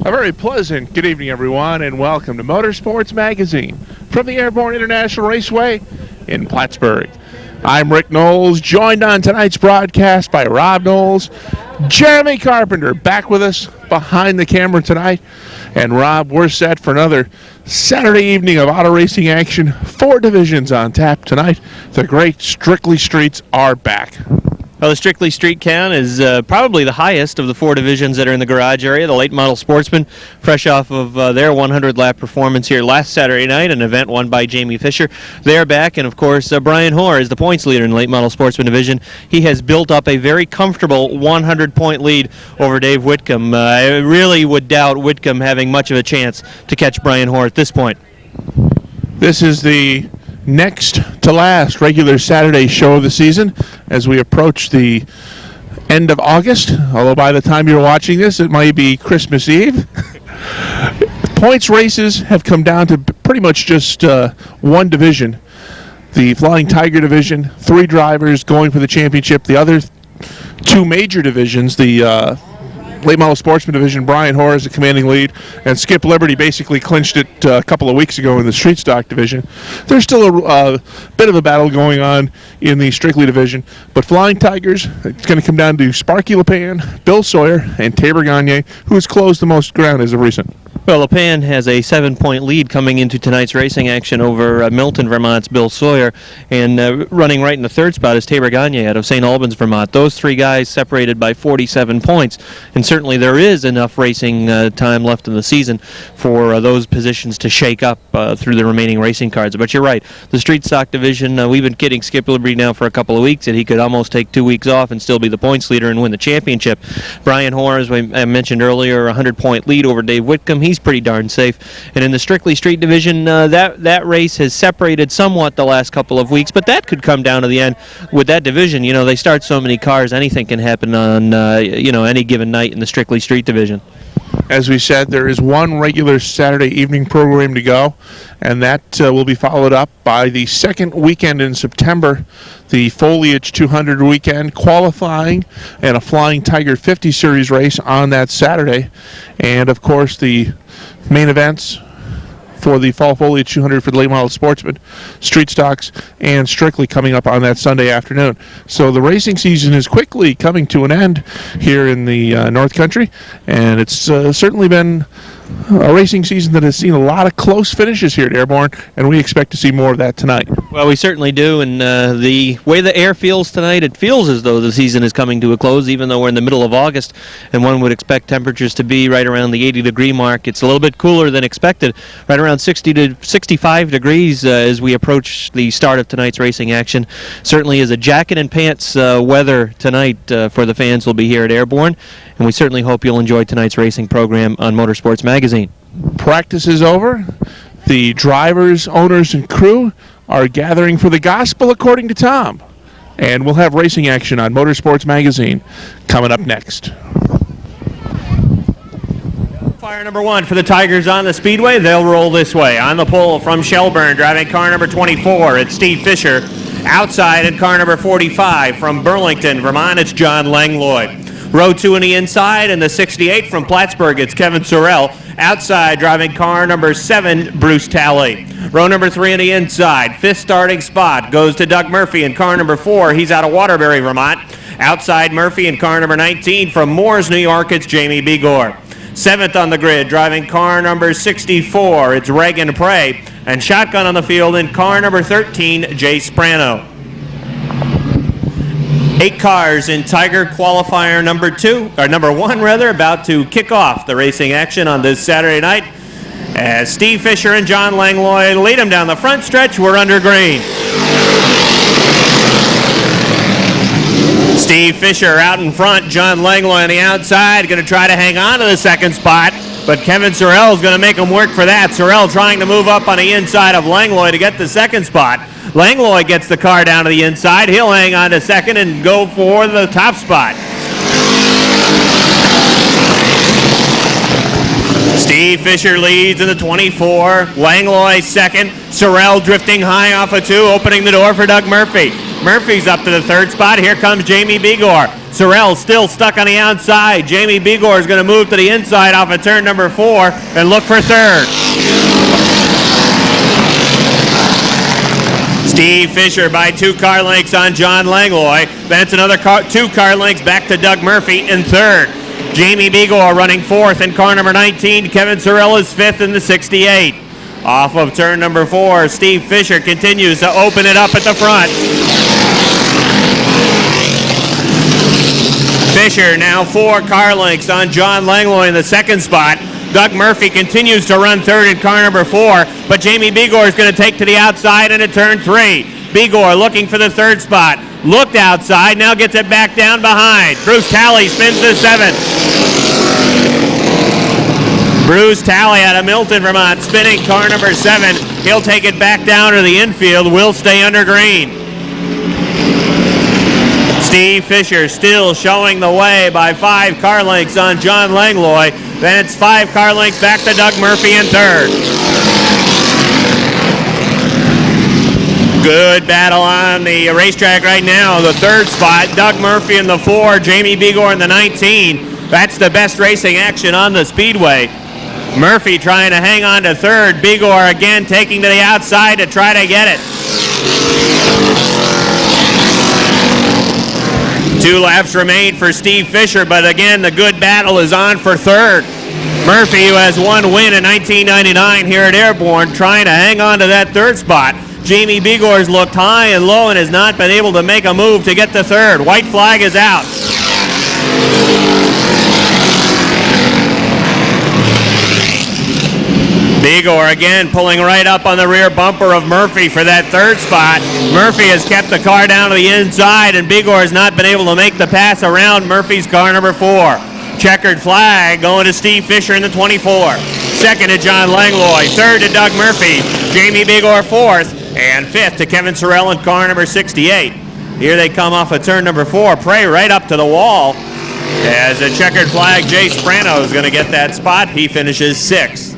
A very pleasant good evening, everyone, and welcome to Motorsports Magazine from the Airborne International Raceway in Plattsburgh. I'm Rick Knowles, joined on tonight's broadcast by Rob Knowles, Jeremy Carpenter back with us behind the camera tonight. And Rob, we're set for another Saturday evening of auto racing action. 4 divisions on tap tonight. The great Strictly Streets are back. Well, the Strictly Street count is probably the highest of the 4 divisions that are in the garage area. The late model sportsmen, fresh off of their 100-lap performance here last Saturday night, an event won by Jamie Fisher. They're back, and of course, Brian Hoare is the points leader in the late model sportsman division. He has built up a very comfortable 100-point lead over Dave Whitcomb. I really would doubt Whitcomb having much of a chance to catch Brian Hoare at this point. This is the next to last regular Saturday show of the season as we approach the end of August, although by the time you're watching this it might be Christmas Eve. Points races have come down to pretty much just one division, the Flying Tiger division, 3 drivers going for the championship. The other 2 major divisions, the late model sportsman division, Brian Hoare is the commanding lead, and Skip Liberty basically clinched it a couple of weeks ago in the street stock division. There's still a bit of a battle going on in the Strictly division, but Flying Tigers, it's going to come down to Sparky LePan, Bill Sawyer, and Tabor Gagne, who has closed the most ground as of recent. Well, LePan has a 7-point lead coming into tonight's racing action over Milton, Vermont's Bill Sawyer, and running right in the 3rd spot is Tabor Gagne out of St. Albans, Vermont. Those 3 guys separated by 47 points, and certainly there is enough racing time left in the season for those positions to shake up through the remaining racing cards. But you're right, the street stock division, we've been kidding Skip Liberty now for a couple of weeks that he could almost take 2 weeks off and still be the points leader and win the championship. Brian Hoare, as I mentioned earlier, a 100-point lead over Dave Whitcomb. He's pretty darn safe. And in the Strictly Street division, that race has separated somewhat the last couple of weeks, but that could come down to the end with that division. You know, they start so many cars, anything can happen on any given night in the Strictly Street division. As we said, there is one regular Saturday evening program to go, and that will be followed up by the second weekend in September, the Foliage 200 weekend, qualifying, and a Flying Tiger 50 Series race on that Saturday. And, of course, the main events for the Fall Foliage 200 for the late model sportsman, street stocks, and Strictly coming up on that Sunday afternoon. So the racing season is quickly coming to an end here in the North Country, and it's certainly been a racing season that has seen a lot of close finishes here at Airborne, and we expect to see more of that tonight. Well, we certainly do, and the way the air feels tonight, it feels as though the season is coming to a close, even though we're in the middle of August, and one would expect temperatures to be right around the 80-degree mark. It's a little bit cooler than expected, right around 60 to 65 degrees as we approach the start of tonight's racing action. Certainly is a jacket and pants weather tonight for the fans will be here at Airborne, and we certainly hope you'll enjoy tonight's racing program on Motorsports Magazine. Practice is over. The drivers, owners, and crew are gathering for the gospel according to Tom. And we'll have racing action on Motorsports Magazine coming up next. Fire number 1 for the Tigers on the Speedway. They'll roll this way. On the pole from Shelburne, driving car number 24, it's Steve Fisher. Outside in car number 45 from Burlington, Vermont, it's John Langlois. Row 2 on the inside, and the 68 from Plattsburgh, it's Kevin Sorrell. Outside, driving car number 7, Bruce Talley. Row number 3 on the inside, 5th starting spot goes to Doug Murphy in car number 4. He's out of Waterbury, Vermont. Outside Murphy in car number 19 from Moores, New York, it's Jamie Begor. 7th on the grid, driving car number 64, it's Reagan Prey. And shotgun on the field in car number 13, Jay Sprano. 8 cars in Tiger qualifier number 1 about to kick off the racing action on this Saturday night. As Steve Fisher and John Langlois lead them down the front stretch, we're under green. Steve Fisher out in front, John Langlois on the outside, going to try to hang on to the 2nd spot, but Kevin Sorrell is going to make him work for that. Sorrell trying to move up on the inside of Langlois to get the 2nd spot. Langlois gets the car down to the inside. He'll hang on to 2nd and go for the top spot. Steve Fisher leads in the 24. Langlois 2nd. Sorrell drifting high off of 2, opening the door for Doug Murphy. Murphy's up to the third spot. Here comes Jamie Bigor. Sorrell still stuck on the outside. Jamie Bigor is going to move to the inside off of turn number 4 and look for third. Steve Fisher by 2 car lengths on John Langlois. Then it's another 2 car lengths back to Doug Murphy in third. Jamie Bigor running 4th in car number 19. Kevin Sorrell is 5th in the 68. Off of turn number 4, Steve Fisher continues to open it up at the front. Fisher now 4 car lengths on John Langlois in the second spot. Doug Murphy continues to run third in car number 4, but Jamie Bigor is going to take to the outside into turn 3. Bigor looking for the third spot. Looked outside, now gets it back down behind. Bruce Talley spins to 7th. Bruce Talley out of Milton, Vermont, spinning car number 7. He'll take it back down to the infield. Will stay under green. Steve Fisher still showing the way by 5 car lengths on John Langlois. Then it's 5 car lengths back to Doug Murphy in third. Good battle on the racetrack right now. The third spot, Doug Murphy in the 4, Jamie Bigor in the 19. That's the best racing action on the Speedway. Murphy trying to hang on to third. Bigor again taking to the outside to try to get it. 2 laps remain for Steve Fisher, but again, the good battle is on for third. Murphy, who has 1 win in 1999 here at Airborne, trying to hang on to that third spot. Jamie Bigor's looked high and low and has not been able to make a move to get to third. White flag is out. Bigor again pulling right up on the rear bumper of Murphy for that third spot. Murphy has kept the car down to the inside, and Bigor has not been able to make the pass around Murphy's car number 4. Checkered flag going to Steve Fisher in the 24. Second to John Langlois. Third to Doug Murphy. Jamie Bigor 4th. And 5th to Kevin Sorrell in car number 68. Here they come off of turn number 4. Pray right up to the wall. As a checkered flag, Jay Sprano is going to get that spot. He finishes 6th.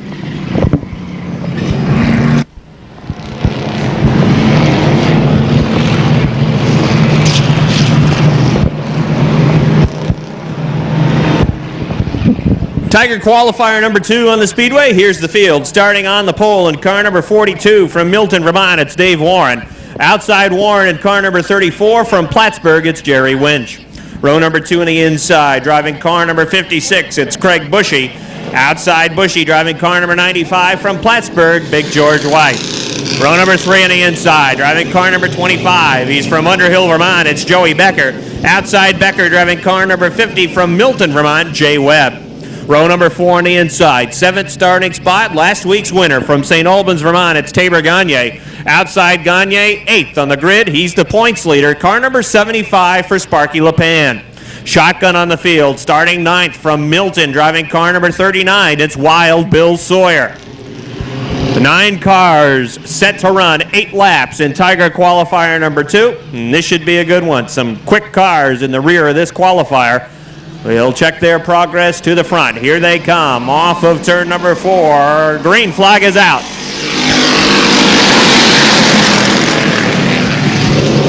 Tiger qualifier number 2 on the Speedway. Here's the field. Starting on the pole in car number 42 from Milton, Vermont, it's Dave Warren. Outside Warren in car number 34 from Plattsburgh, it's Jerry Winch. Row number 2 on the inside, driving car number 56, it's Craig Bushy. Outside Bushy, driving car number 95 from Plattsburgh, Big George White. Row number 3 on the inside, driving car number 25. He's from Underhill, Vermont, it's Joey Becker. Outside Becker, driving car number 50 from Milton, Vermont, Jay Webb. Row number 4 on the inside, 7th starting spot, last week's winner from St. Albans, Vermont, it's Tabor Gagne. Outside Gagne, 8th on the grid, he's the points leader, car number 75 for Sparky LePan. Shotgun on the field, starting 9th from Milton, driving car number 39, it's Wild Bill Sawyer. The 9 cars set to run 8 laps in Tiger qualifier number 2, and this should be a good one. Some quick cars in the rear of this qualifier. We'll check their progress to the front. Here they come off of turn number 4. Green flag is out.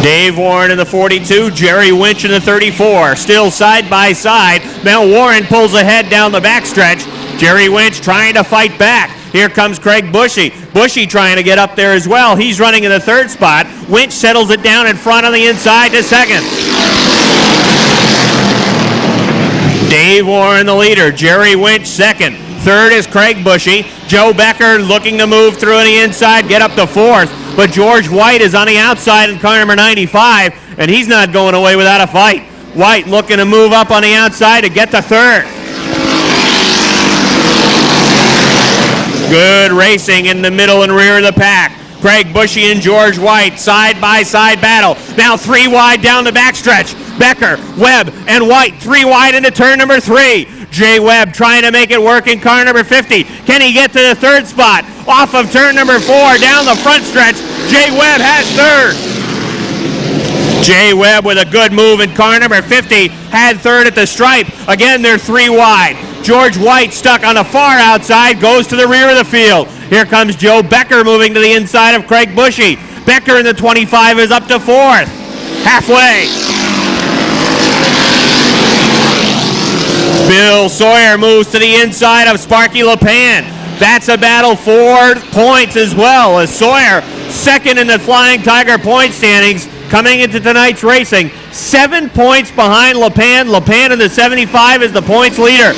Dave Warren in the 42, Jerry Winch in the 34. Still side by side. Now Warren pulls ahead down the backstretch. Jerry Winch trying to fight back. Here comes Craig Bushy. Bushy trying to get up there as well. He's running in the 3rd spot. Winch settles it down in front on the inside to 2nd. Dave Warren the leader, Jerry Winch 2nd. 3rd is Craig Bushy. Joe Becker looking to move through on the inside, get up to 4th. But George White is on the outside in car number 95, and he's not going away without a fight. White looking to move up on the outside to get to 3rd. Good racing in the middle and rear of the pack. Craig Bushy and George White, side-by-side battle. Now 3 wide down the backstretch. Becker, Webb, and White 3 wide into turn number 3. Jay Webb trying to make it work in car number 50. Can he get to the 3rd spot? Off of turn number 4, down the front stretch. Jay Webb has 3rd. Jay Webb with a good move in car number 50. Had 3rd at the stripe. Again, they're 3 wide. George White stuck on the far outside, goes to the rear of the field. Here comes Joe Becker moving to the inside of Craig Bushy. Becker in the 25 is up to 4th. halfway. Bill Sawyer moves to the inside of Sparky LePan. That's a battle for points as well, as Sawyer second in the Flying Tiger point standings coming into tonight's racing. 7 points behind LePan. LePan in the 75 is the points leader.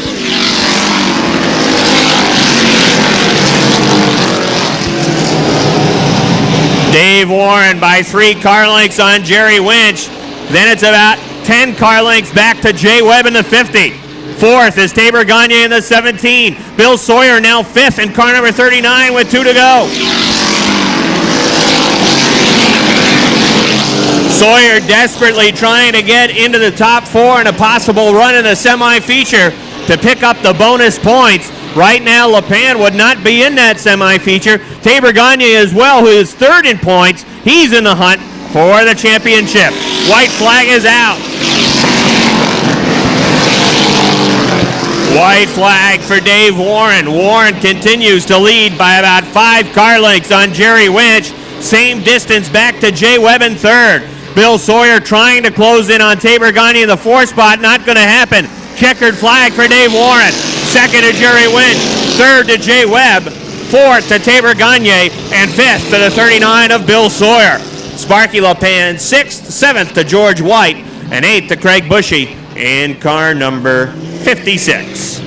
Dave Warren by 3 car lengths on Jerry Winch. Then it's about 10 car lengths back to Jay Webb in the 50. Fourth is Tabor Gagne in the 17. Bill Sawyer now fifth in car number 39 with 2 to go. Sawyer desperately trying to get into the top 4 in a possible run in the semi-feature to pick up the bonus points. Right now, LePan would not be in that semi-feature. Tabor Gagne as well, who is third in points. He's in the hunt for the championship. White flag is out. White flag for Dave Warren. Warren continues to lead by about 5 car lengths on Jerry Winch. Same distance back to Jay Webb in third. Bill Sawyer trying to close in on Tabor Gagne in the 4th spot. Not going to happen. Checkered flag for Dave Warren. Second to Jerry Winch. Third to Jay Webb. Fourth to Tabor Gagne. And fifth to the 39 of Bill Sawyer. Sparky LePan 6th. 7th to George White. And 8th to Craig Bushy in car number 56.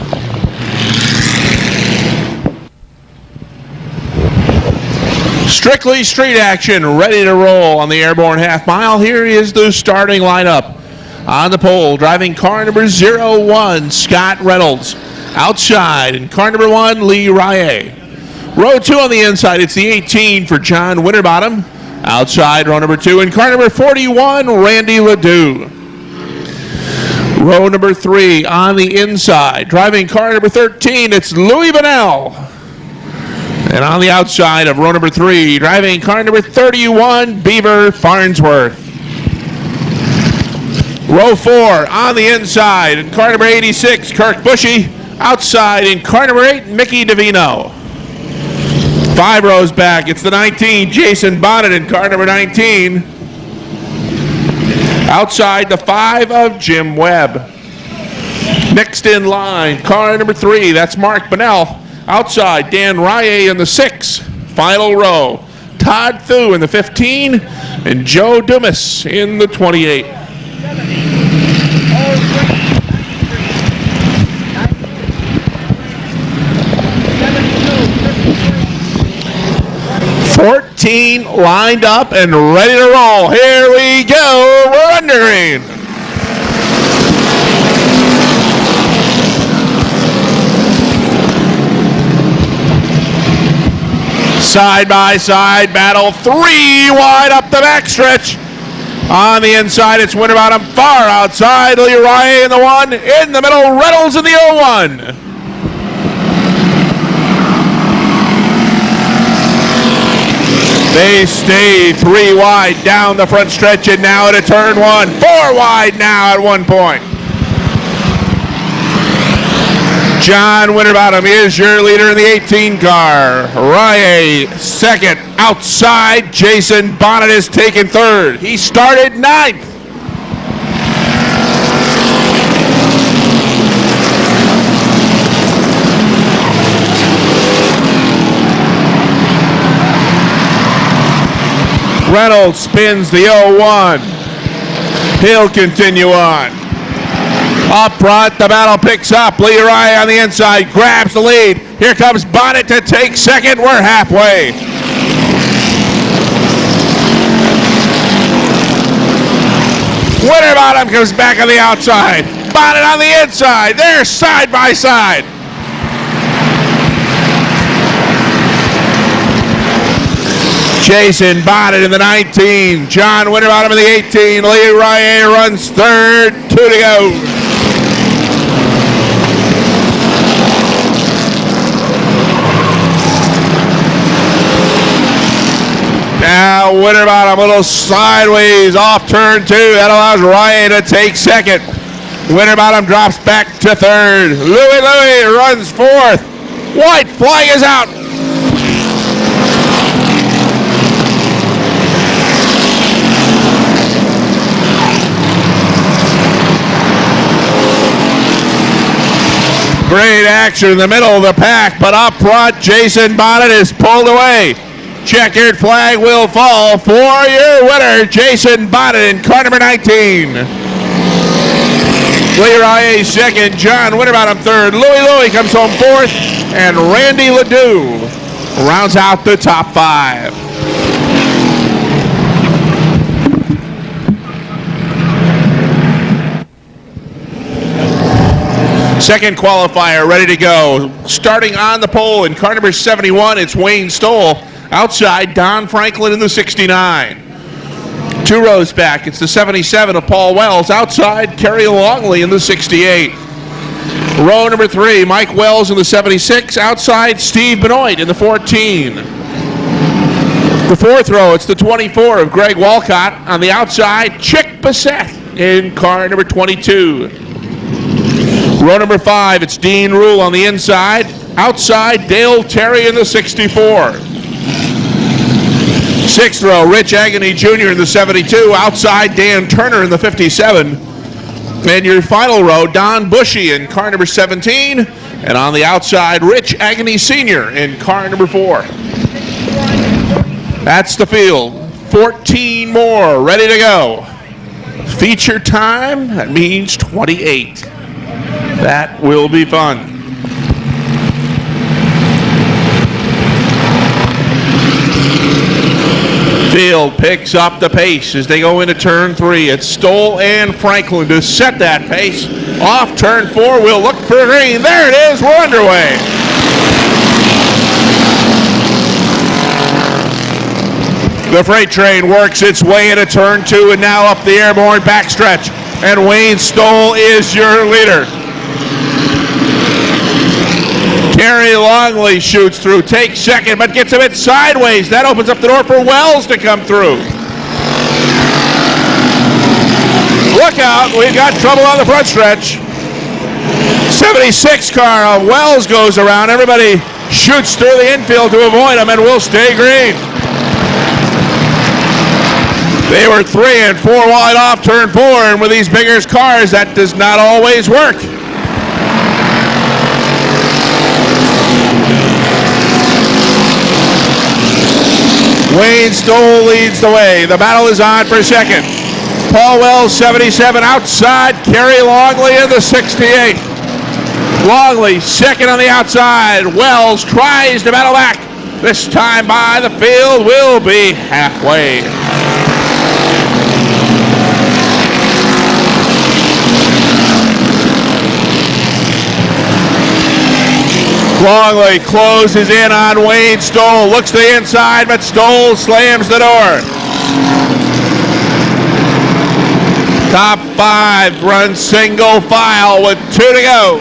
Strictly street action, ready to roll on the Airborne half mile. Here is the starting lineup. On the pole, driving car number 01, Scott Reynolds. Outside, in car number 1, Lee Rye. Row 2 on the inside, it's the 18 for John Winterbottom. Outside, row number 2, in car number 41, Randy Ledoux. Row number 3 on the inside, driving car number 13, it's Louis Bonnell. And on the outside of row number 3, driving car number 31, Beaver Farnsworth. Row 4 on the inside, in car number 86, Kirk Bushy. Outside in car number 8, Mickey DeVino. 5 rows back, it's the 19, Jason Bonnet in car number 19. Outside the 5 of Jim Webb. Next in line, car number 3, that's Mark Bonnell. Outside, Dan Rye in the 6. Final row, Todd Thu in the 15 and Joe Dumas in the 28. "14 lined up and ready to roll. Here we go. We're under green. Side by side battle, 3 wide up the backstretch. On the inside, it's Winterbottom. Far outside, Leroy in the 1. In the middle, Reynolds in the 01. They stay 3 wide down the front stretch, and now at a turn 1. 4 wide now at one point. John Winterbottom is your leader in the 18 car. Rye second. Outside, Jason Bonnet is taken third. He started 9th. Reynolds spins the 01. He'll continue on. Up front, the battle picks up. Leroy on the inside grabs the lead. Here comes Bonnet to take second. We're halfway. Winterbottom comes back on the outside. Bonnet on the inside. They're side by side. Jason Bonnet in the 19. John Winterbottom in the 18. Leroy runs third. 2 to go. Now Winterbottom a little sideways off turn 2. That allows Ryan to take second. Winterbottom drops back to third. Louis runs fourth. White flag is out. Great action in the middle of the pack, but up front, Jason Bonnet is pulled away. Checkered flag will fall for your winner, Jason Bonnet in car number 19. Leroy second, John Winterbottom third, Louie comes home fourth, and Randy Ledoux rounds out the top 5. Second qualifier ready to go. Starting on the pole in car number 71, it's Wayne Stoll. Outside, Don Franklin in the 69. 2 rows back, it's the 77 of Paul Wells. Outside, Kerry Longley in the 68. Row number 3, Mike Wells in the 76. Outside, Steve Benoit in the 14. The 4th row, it's the 24 of Greg Walcott. On the outside, Chick Bissett in car number 22. Row number 5, it's Dean Rule on the inside. Outside, Dale Terry in the 64. 6th row, Rich Agony Jr. in the 72. Outside, Dan Turner in the 57. And your final row, Don Bushy in car number 17. And on the outside, Rich Agony Sr. in car number 4. That's the field. 14 more ready to go. Feature time, that means 28. That will be fun. Field picks up the pace as they go into turn 3. It's Stoll and Franklin to set that pace. Off turn 4, we'll look for green. There it is, we're underway. The freight train works its way into turn 2 and now up the airborne backstretch. And Wayne Stoll is your leader. Kerry Longley shoots through, takes second, but gets a bit sideways. That opens up the door for Wells to come through. Look out, we've got trouble on the front stretch. 76 car of Wells goes around. Everybody shoots through the infield to avoid him, and we'll stay green. They were 3 and 4 wide off turn 4, and with these bigger cars, that does not always work. Wayne Stoll leads the way. The battle is on for second. Paul Wells, 77 outside. Kerry Longley in the 68. Longley second on the outside. Wells tries to battle back. This time by the field will be halfway. Longley closes in on Wayne Stoll, looks to the inside, but Stoll slams the door. Top 5 runs single file with 2 to go.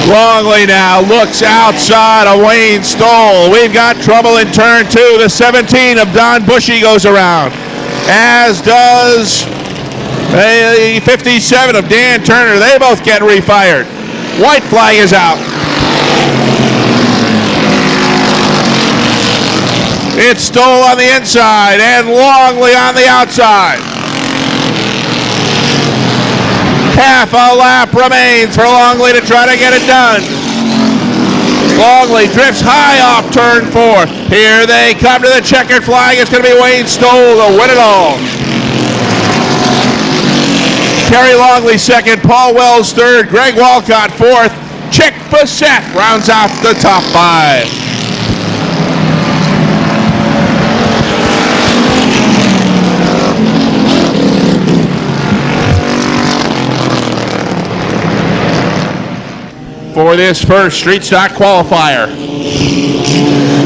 Longley now looks outside of Wayne Stoll. We've got trouble in turn 2. The 17 of Don Bushy goes around, as does the 57 of Dan Turner. They both get refired. White flag is out. It's Stoll on the inside and Longley on the outside. Half a lap remains for Longley to try to get it done. Longley drifts high off turn 4. Here they come to the checkered flag. It's going to be Wayne Stoll to win it all. Kerry Longley second, Paul Wells third, Greg Walcott fourth, Chick Bissett rounds out the top 5. For this first street stock qualifier.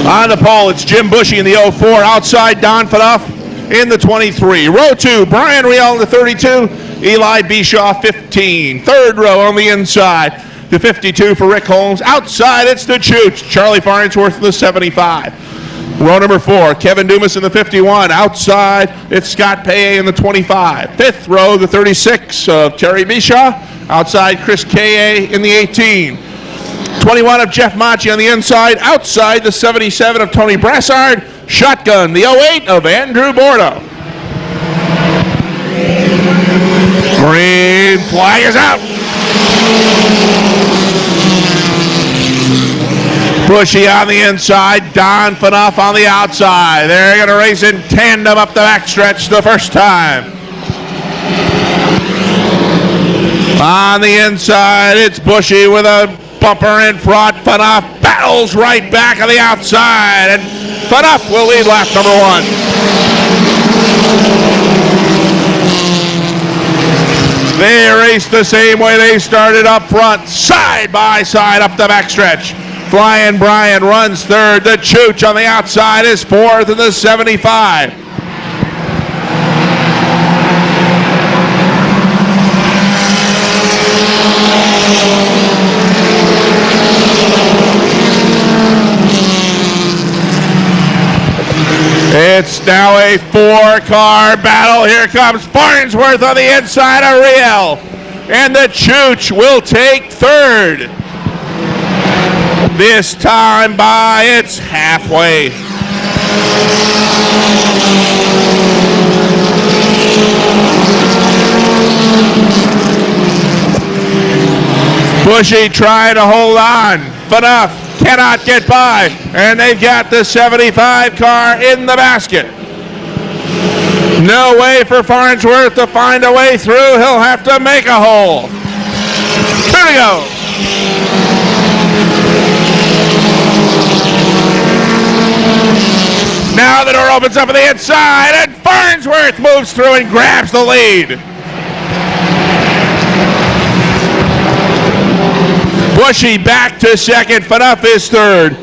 On the pole, it's Jim Bushy in the 04, outside Don Faduff in the 23. Row 2, Brian Riel in the 32. Eli Bischoff, 15. Third row on the inside, the 52 for Rick Holmes. Outside, it's the Chooch, Charlie Farnsworth in the 75. Row number 4, Kevin Dumas in the 51. Outside, it's Scott Paye in the 25. Fifth row, the 36 of Terry Bischoff. Outside, Chris K.A. in the 18. 21 of Jeff Machi on the inside. Outside, the 77 of Tony Brassard. Shotgun, the 08 of Andrew Bordeaux. Green flag is out. Bushy on the inside, Don Phaneuf on the outside. They're going to race in tandem up the backstretch the first time. On the inside, it's Bushy with a bumper in front. Phaneuf battles right back on the outside, and Phaneuf will lead lap number 1. They race the same way they started up front, side by side up the backstretch. Flying Brian runs third. The Chooch on the outside is fourth in the 75. It's now a 4-car battle. Here comes Farnsworth on the inside of Riel. And the Chooch will take third. This time by its halfway. Bushy trying to hold on. Phaneuf cannot get by, and they've got the 75 car in the basket. No way for Farnsworth to find a way through. He'll have to make a hole. 2 to go. Now the door opens up on the inside, and Farnsworth moves through and grabs the lead. Bushy back to second. Phaneuf is third.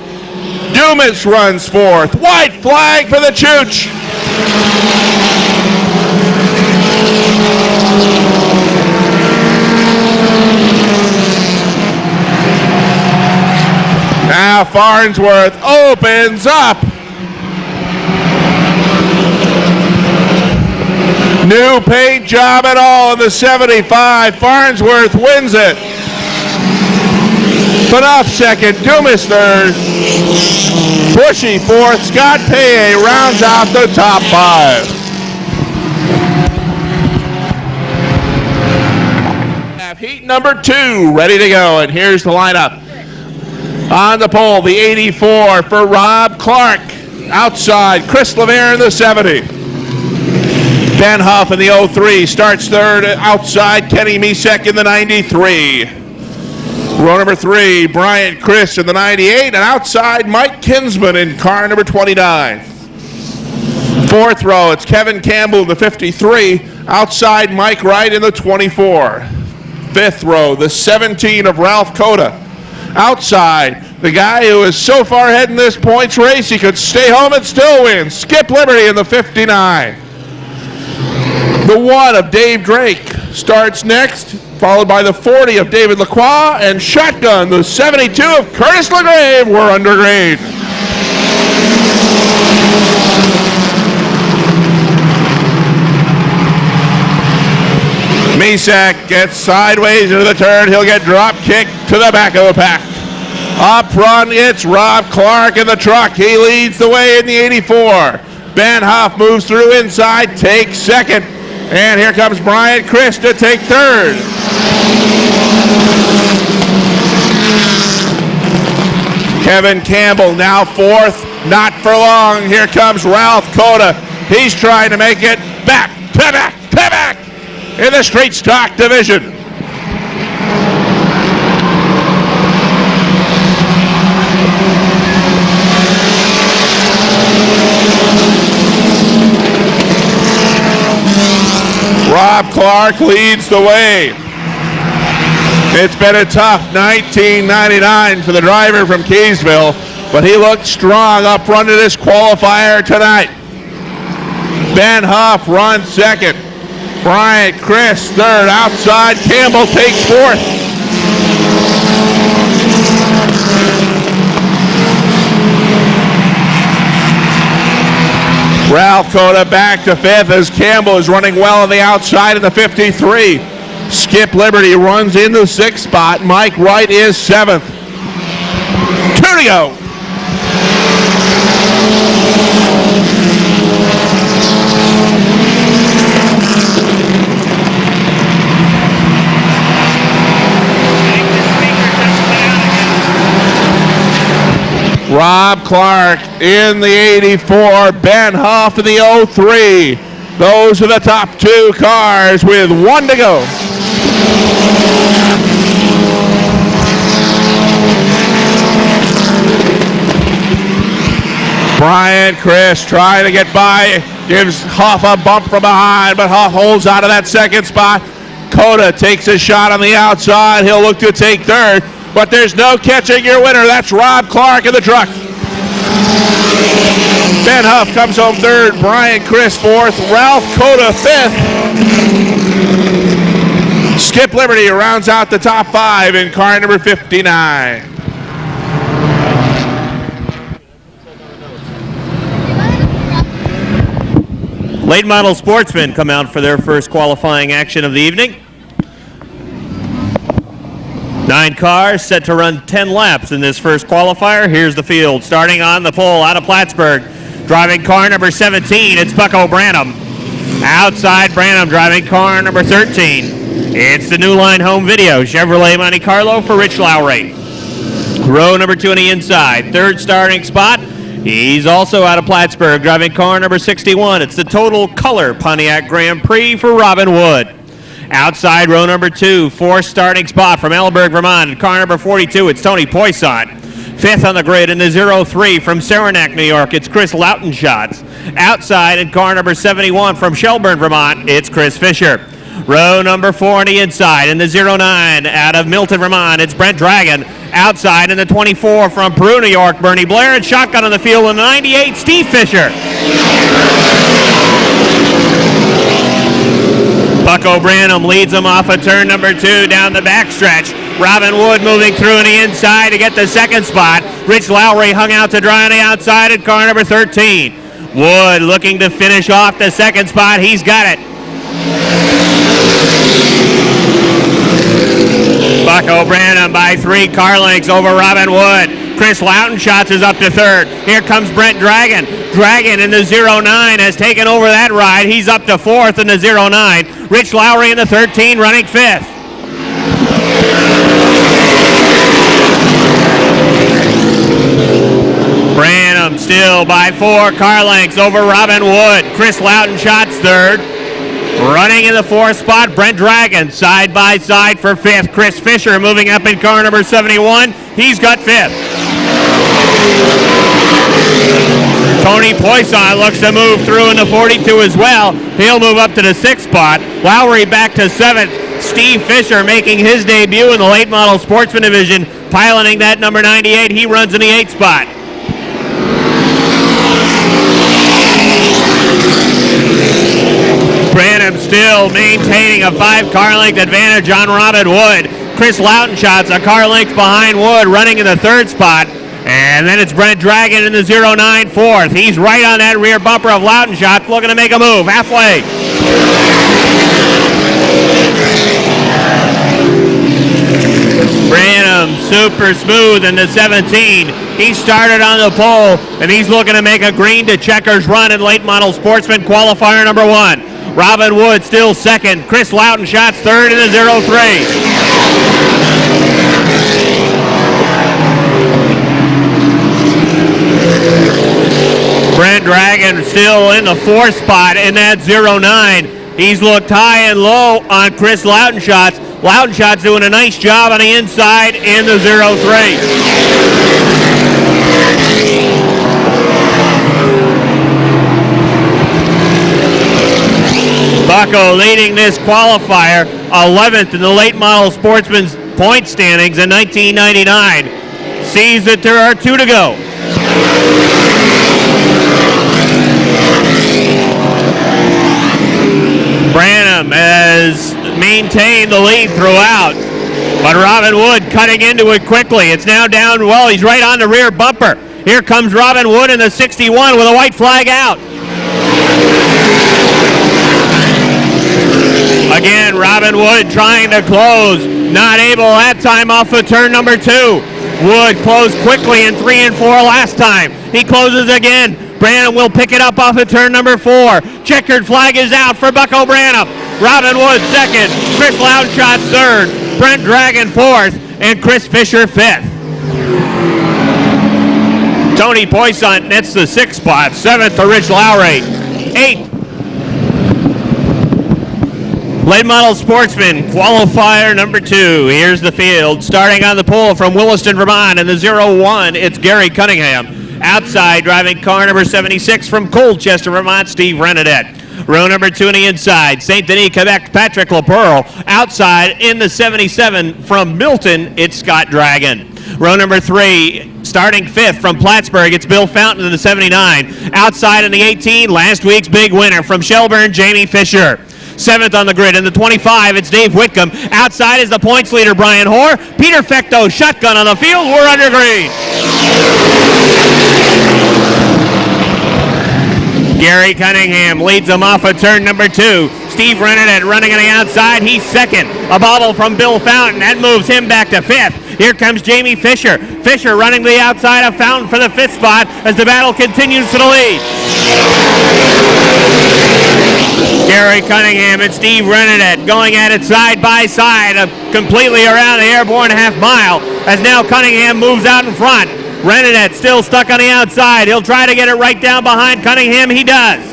Dumas runs fourth. White flag for the Chooch. Now Farnsworth opens up. New paint job and all in the 75. Farnsworth wins it. Phaneuf second, Dumas third, Bushy fourth, Scott Paye rounds out the top 5. Heat number 2 ready to go, and here's the lineup. On the pole, the 84 for Rob Clark. Outside, Chris LeVere in the 70. Ben Huff in the 03 starts third. Outside, Kenny Misek in the 93. Row number 3, Brian Chris in the 98, and outside Mike Kinsman in car number 29. 4th row, it's Kevin Campbell in the 53, outside Mike Wright in the 24. 5th row, the 17 of Ralph Cota. Outside, the guy who is so far ahead in this points race, he could stay home and still win. Skip Liberty in the 59. The 1 of Dave Drake starts next, followed by the 40 of David Lacroix, and shotgun, the 72 of Curtis LaGrave were under grade. Misek gets sideways into the turn. He'll get drop kicked to the back of the pack. Up front, it's Rob Clark in the truck. He leads the way in the 84. Ben Huff moves through inside, takes second. And here comes Brian Chris to take third. Kevin Campbell now 4th, not for long. Here comes Ralph Cota. He's trying to make it back in the straight stock division. Rob Clark leads the way. It's been a tough 1999 for the driver from Keysville, but he looked strong up front of this qualifier tonight. Ben Huff runs second. Bryant Chris third. Outside, Campbell takes fourth. Ralph Cota back to 5th as Campbell is running well on the outside in the 53. Skip Liberty runs in the 6th spot. Mike Wright is 7th. 2 to go. Rob Clark in the 84, Ben Huff in the 03. Those are the top two cars with one to go. Brian Chris trying to get by, gives Huff a bump from behind, but Huff holds out of that second spot. Coda takes a shot on the outside. He'll look to take third, but there's no catching your winner. That's Rob Clark in the truck. Ben Huff comes home third, Brian Chris fourth, Ralph Coda fifth. Skip Liberty rounds out the top five in car number 59. Late model sportsmen come out for their first qualifying action of the evening. 9 cars set to run 10 laps in this first qualifier. Here's the field. Starting on the pole out of Plattsburgh. Driving car number 17, it's Bucko Branham. Outside Branham driving car number 13. It's the New Line Home Video Chevrolet Monte Carlo for Rich Lowry. Row number 2 on the inside. Third starting spot. He's also out of Plattsburgh, driving car number 61. It's the Total Color Pontiac Grand Prix for Robin Wood. Outside row number 2, fourth starting spot from Ellenburg, Vermont. Car number 42, it's Tony Poisson. Fifth on the grid in the 03 from Saranac, New York, it's Chris Lautenschatz. Outside in car number 71 from Shelburne, Vermont, it's Chris Fisher. Row number 4 on the inside in the 09 out of Milton, Vermont, it's Brent Dragon. Outside in the 24 from Peru, New York, Bernie Blair, and shotgun on the field in the 98, Steve Fisher. Bucko Branham leads them off of turn number 2 down the backstretch. Robin Wood moving through on the inside to get the second spot. Rich Lowry hung out to dry on the outside in car number 13. Wood looking to finish off the second spot. He's got it. Bucko Branham by 3 car lengths over Robin Wood. Chris Lautenschatz is up to third. Here comes Brent Dragon. Dragon in the 09 has taken over that ride. He's up to fourth in the 09. Rich Lowry in the 13 running fifth. Branham still by 4 car lengths over Robin Wood. Chris Lautenschatz third. Running in the 4th spot, Brent Dragon, side by side for 5th. Chris Fisher moving up in car number 71. He's got 5th. Tony Poisson looks to move through in the 42 as well. He'll move up to the 6th spot. Lowry back to 7th. Steve Fisher making his debut in the late model sportsman division, piloting that number 98. He runs in the 8th spot. Branham still maintaining a 5 car length advantage on Robin Wood. Chris Lautenschatz a car length behind Wood, running in the 3rd spot. And then it's Brent Dragon in the 09 4th. He's right on that rear bumper of Lautenschatz, looking to make a move halfway. Branham super smooth in the 17. He started on the pole, and he's looking to make a green to checkers run in late model sportsman qualifier number 1. Robin Wood still second. Chris Lautenschatz third in the 03. Brent Dragon still in the 4th spot in that 09. He's looked high and low on Chris Lautenschatz. Lautenschatz doing a nice job on the inside in the 03. Bucko leading this qualifier, 11th in the late model sportsman's point standings in 1999. Sees that there are 2 to go. Branham has maintained the lead throughout, but Robin Wood cutting into it quickly. It's now down, well, he's right on the rear bumper. Here comes Robin Wood in the 61 with a white flag out. Again, Robin Wood trying to close, not able that time off of turn number 2. Wood closed quickly in 3 and 4 last time. He closes again. Branham will pick it up off of turn number 4. Checkered flag is out for Bucko Branham. Robin Wood second, Chris Lautenschatz third, Brent Dragon 4th, and Chris Fisher 5th. Tony Poisson nets the 6th spot. 7th to Rich Lowry. 8th, Late Model Sportsman, qualifier number 2. Here's the field. Starting on the pole from Williston, Vermont, in the 0-1, it's Gary Cunningham. Outside, driving car number 76 from Colchester, Vermont, Steve Renadette. Row number 2 on the inside, St. Denis, Quebec, Patrick LaPearl. Outside, in the 77 from Milton, it's Scott Dragon. Row number 3, starting 5th from Plattsburgh, it's Bill Fountain in the 79. Outside in the 18, last week's big winner from Shelburne, Jamie Fisher. 7th on the grid. In the 25, it's Dave Whitcomb. Outside is the points leader, Brian Hoare. Peter Fecto, shotgun on the field. We're under green. Gary Cunningham leads them off of turn number 2. Steve Renadette running on the outside. He's 2nd. A bobble from Bill Fountain. That moves him back to 5th. Here comes Jamie Fisher. Fisher running to the outside of Fountain for the 5th spot as the battle continues to the lead. Gary Cunningham and Steve Renadette going at it side by side, completely around the Airborne half mile, as now Cunningham moves out in front. Renadette still stuck on the outside. He'll try to get it right down behind Cunningham. He does.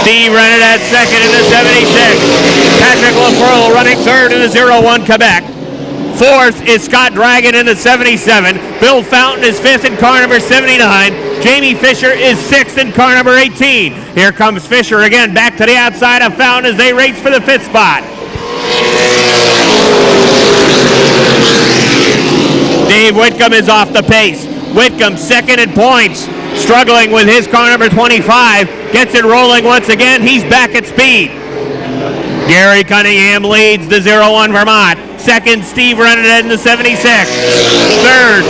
Steve Renadette 2nd in the 76. Patrick LaPearl running 3rd in the 0-1 Quebec. 4th is Scott Dragon in the 77. Bill Fountain is 5th in car number 79. Jamie Fisher is 6th in car number 18. Here comes Fisher again back to the outside of Fountain as they race for the 5th spot. Dave Whitcomb is off the pace. Whitcomb 2nd in points, struggling with his car number 25. Gets it rolling once again. He's back at speed. Gary Cunningham leads the 0-1 Vermont. 2nd, Steve Renadette in the 76. 3rd,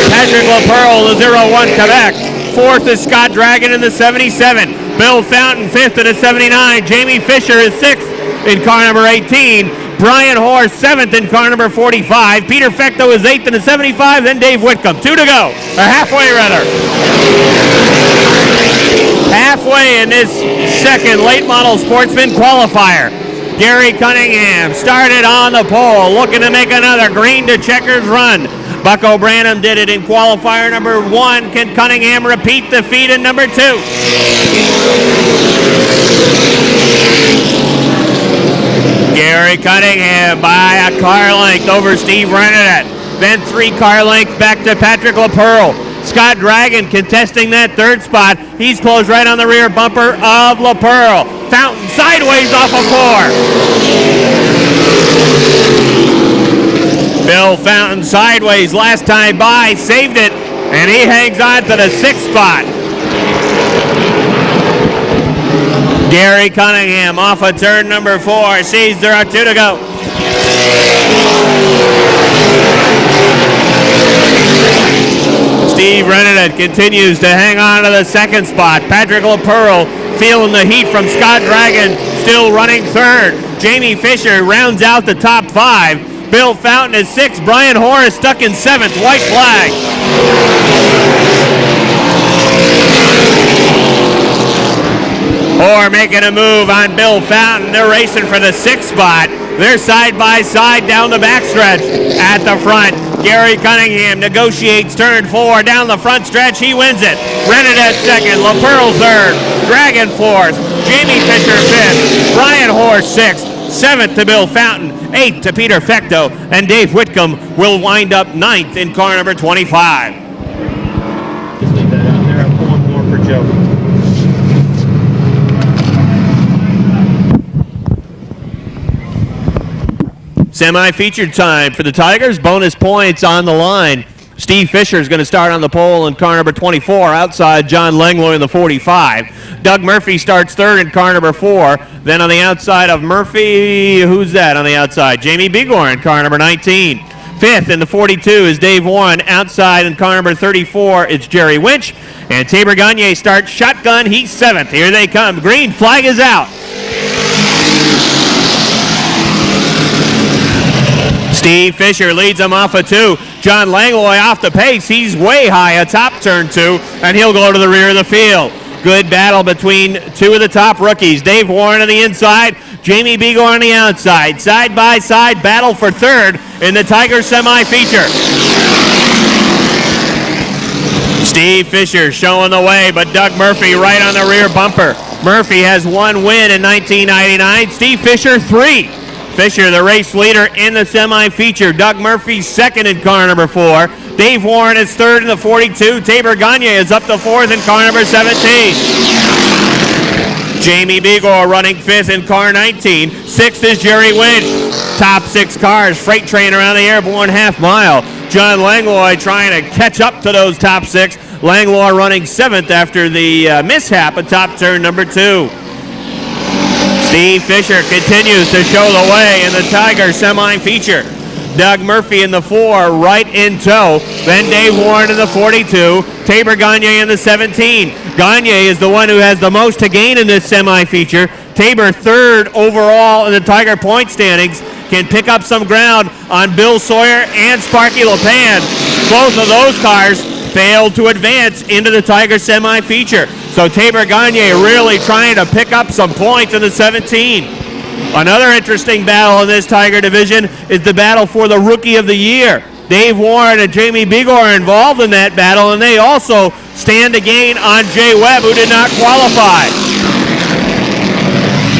Patrick LaPearl, the 0-1 Quebec. 4th is Scott Dragon in the 77. Bill Fountain 5th in the 79. Jamie Fisher is 6th in car number 18. Brian Hoare 7th in car number 45. Peter Fecto is 8th in the 75. Then Dave Whitcomb. 2 to go. Or halfway rather. Halfway in this 2nd Late Model Sportsman qualifier. Gary Cunningham started on the pole, looking to make another green to checkers run. Buck O'Branham did it in qualifier number 1. Can Cunningham repeat the feat in number 2? Gary Cunningham by a car length over Steve Renadette. Then 3 car lengths back to Patrick LaPearl. Scott Dragon contesting that 3rd spot. He's closed right on the rear bumper of LaPearl. Fountain sideways off of 4. Bill Fountain sideways last time by, saved it, and he hangs on to the 6th spot. Gary Cunningham off of turn number 4, sees there are 2 to go. Steve Renadette continues to hang on to the 2nd spot. Patrick LaPearl feeling the heat from Scott Dragon, still running 3rd. Jamie Fisher rounds out the top 5. Bill Fountain is 6th. Brian Hoare is stuck in 7th. White flag. Hoare making a move on Bill Fountain. They're racing for the 6th spot. They're side by side down the backstretch. At the front, Gary Cunningham negotiates turn 4 down the front stretch. He wins it. Renadette 2nd, LaPearl 3rd, Dragon 4th, Jamie Fisher 5th, Brian Hoare 6th, 7th to Bill Fountain, 8th to Peter Fecto, and Dave Whitcomb will wind up 9th in car number 25. Just leave that out there. I'm pulling more for Joe. Semi-featured time for the Tigers. Bonus points on the line. Steve Fisher is going to start on the pole in car number 24. Outside, John Langlois in the 45. Doug Murphy starts 3rd in car number 4. Then on the outside of Murphy, who's that on the outside? Jamie Bigor in car number 19. 5th in the 42 is Dave Warren. Outside in car number 34, it's Jerry Winch. And Tabor Gagne starts shotgun. He's 7th. Here they come. Green flag is out. Steve Fisher leads them off of 2. John Langlois off the pace. He's way high atop turn 2, and he'll go to the rear of the field. Good battle between 2 of the top rookies. Dave Warren on the inside, Jamie Bigor on the outside. Side by side battle for 3rd in the Tigers semi-feature. Steve Fisher showing the way, but Doug Murphy right on the rear bumper. Murphy has one win in 1999. Steve Fisher 3. Fisher, the race leader in the semi-feature. Doug Murphy second in car number 4. Dave Warren is third in the 42. Tabor Gagne is up to fourth in car number 17. Jamie Begor running fifth in car 19. Sixth is Jerry Winch. Top 6 cars, freight train around the Airborne half mile. John Langlois trying to catch up to those top 6. Langlois running 7th after the mishap atop turn number 2. Steve Fisher continues to show the way in the Tiger semi-feature. Doug Murphy in the 4, right in tow. Then Dave Warren in the 42. Tabor Gagne in the 17. Gagne is the one who has the most to gain in this semi-feature. Tabor third overall in the Tiger point standings. Can pick up some ground on Bill Sawyer and Sparky LePan. Both of those cars failed to advance into the Tiger semi-feature. So Tabor Gagne really trying to pick up some points in the 17. Another interesting battle in this Tiger division is the battle for the Rookie of the Year. Dave Warren and Jamie Begor are involved in that battle, and they also stand to gain on Jay Webb, who did not qualify.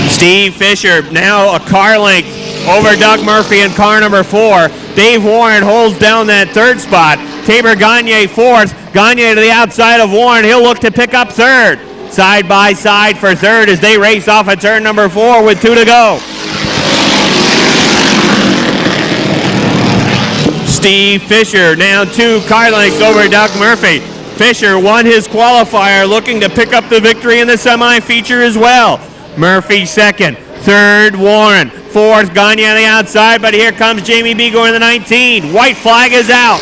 Steve Fisher now a car length over Doug Murphy in car number 4. Dave Warren holds down that third spot. Tabor Gagne fourth. Gagne to the outside of Warren. He'll look to pick up third. Side by side for third as they race off at turn number 4 with 2 to go. Steve Fisher now 2 car lengths over Doug Murphy. Fisher won his qualifier, looking to pick up the victory in the semi-feature as well. Murphy second. Third, Warren. Fourth, Gagne on the outside, but here comes Jamie Begor in the 19. White flag is out.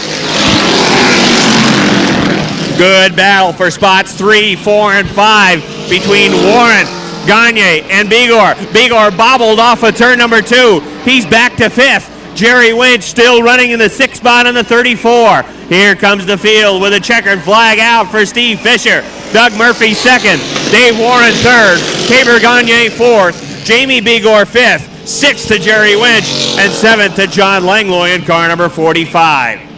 Good battle for spots 3, 4, and 5 between Warren, Gagne, and Begor. Begor bobbled off of turn number 2. He's back to 5th. Jerry Winch still running in the 6th spot on the 34. Here comes the field with a checkered flag out for Steve Fisher. Doug Murphy 2nd. Dave Warren 3rd. Tabor Gagne 4th. Jamie Begor 5th. 6th to Jerry Winch. And 7th to John Langlois in car number 45.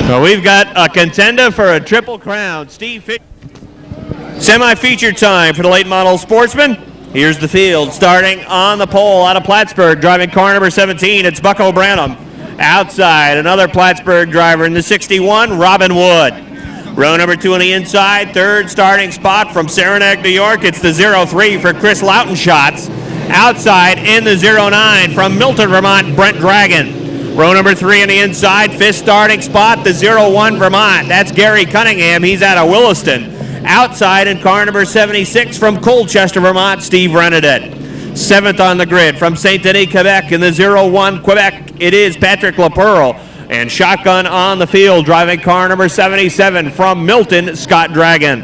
So we've got a contender for a triple crown. Steve Fisher. Semi-feature time for the late model sportsman. Here's the field starting on the pole out of Plattsburgh, driving car number 17. It's Bucko Branham. Outside, another Plattsburgh driver in the 61, Robin Wood. Row number 2 on the inside, third starting spot from Saranac, New York. It's the 03 for Chris Loutenshots. Outside in the 09 from Milton, Vermont, Brent Dragon. Row number 3 on the inside, fifth starting spot, the 01 Vermont. That's Gary Cunningham. He's out of Williston. Outside in car number 76 from Colchester, Vermont, Steve Renadet. 7th on the grid from St. Denis, Quebec. In the 01 Quebec, it is Patrick LaPearl. And shotgun on the field, driving car number 77 from Milton, Scott Dragon.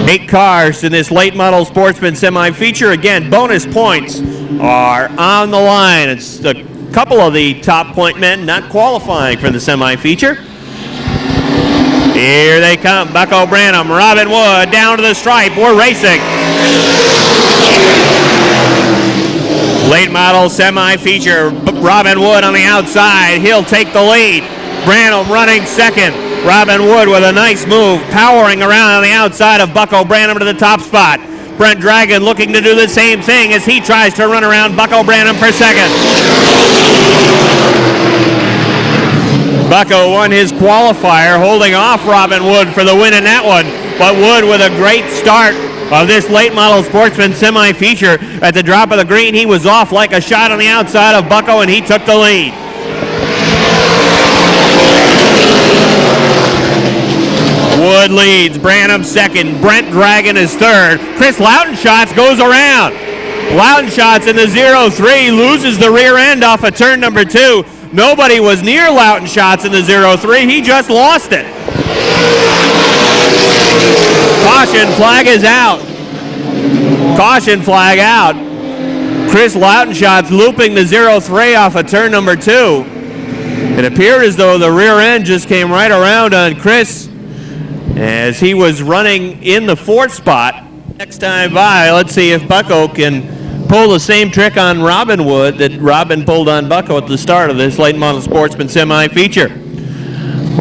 8 cars in this late model sportsman semi-feature. Again, bonus points are on the line. It's a couple of the top point men not qualifying for the semi-feature. Here they come, Bucko Branham, Robin Wood, down to the stripe, we're racing. Late model semi-feature, Robin Wood on the outside, he'll take the lead. Branham running second. Robin Wood with a nice move, powering around on the outside of Bucko Branham to the top spot. Brent Dragon looking to do the same thing as he tries to run around Bucko Branham for second. Bucko won his qualifier, holding off Robin Wood for the win in that one. But Wood with a great start of this late model sportsman semi-feature. At the drop of the green, he was off like a shot on the outside of Bucko, and he took the lead. Wood leads, Branham second, Brent Dragon is third. Chris Loutenshots goes around. Loutenshots in the 03 loses the rear end off of turn number 2. Nobody was near Loutenshots in the 03. He just lost it. Caution flag is out. Caution flag out. Chris Loutenshots looping the 03 off of turn number 2. It appeared as though the rear end just came right around on Chris as he was running in the 4th spot. Next time by, let's see if Bucko can pull the same trick on Robin Wood that Robin pulled on Bucko at the start of this late model sportsman semi-feature.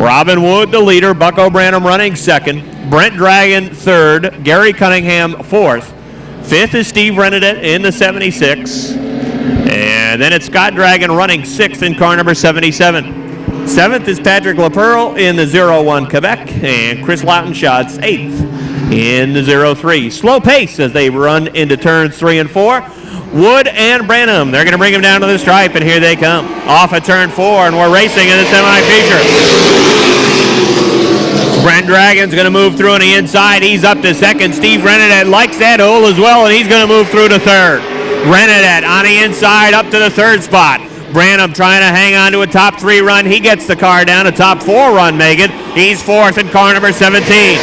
Robin Wood, the leader. Bucko Branham running second. Brent Dragon third. Gary Cunningham fourth. Fifth is Steve Rennedet in the 76. And then it's Scott Dragon running sixth in car number 77. Seventh is Patrick LaPearl in the 01 Quebec. And Chris Loudonshot's eighth in the 03. Slow pace as they run into turns 3 and 4. Wood and Branham, they're going to bring him down to the stripe, and here they come. Off at turn 4, and we're racing in the semi-feature. Brent Dragon's going to move through on the inside. He's up to second. Steve Rennedet likes that hole as well, and he's going to move through to third. Rennedet on the inside up to the third spot. Branham trying to hang on to a top 3 run. He gets the car down. A top 4 run, Megan. He's fourth in car number 17.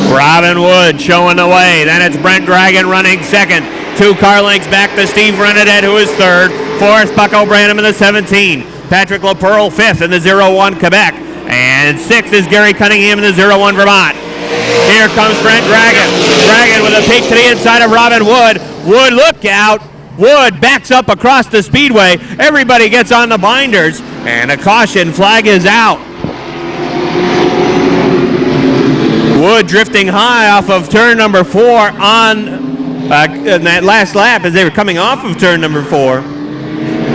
Robin Wood showing the way. Then it's Brent Dragon running second. 2 car lengths back to Steve Rennedet, who is third. Fourth, Bucko Branham in the 17. Patrick LaPearl fifth in the 01 Quebec. And sixth is Gary Cunningham in the 01 Vermont. Here comes Brent Dragon. Dragon with a peek to the inside of Robin Wood. Wood, look out. Wood backs up across the speedway. Everybody gets on the binders. And a caution flag is out. Wood drifting high off of turn number 4 on in that last lap as they were coming off of turn number 4.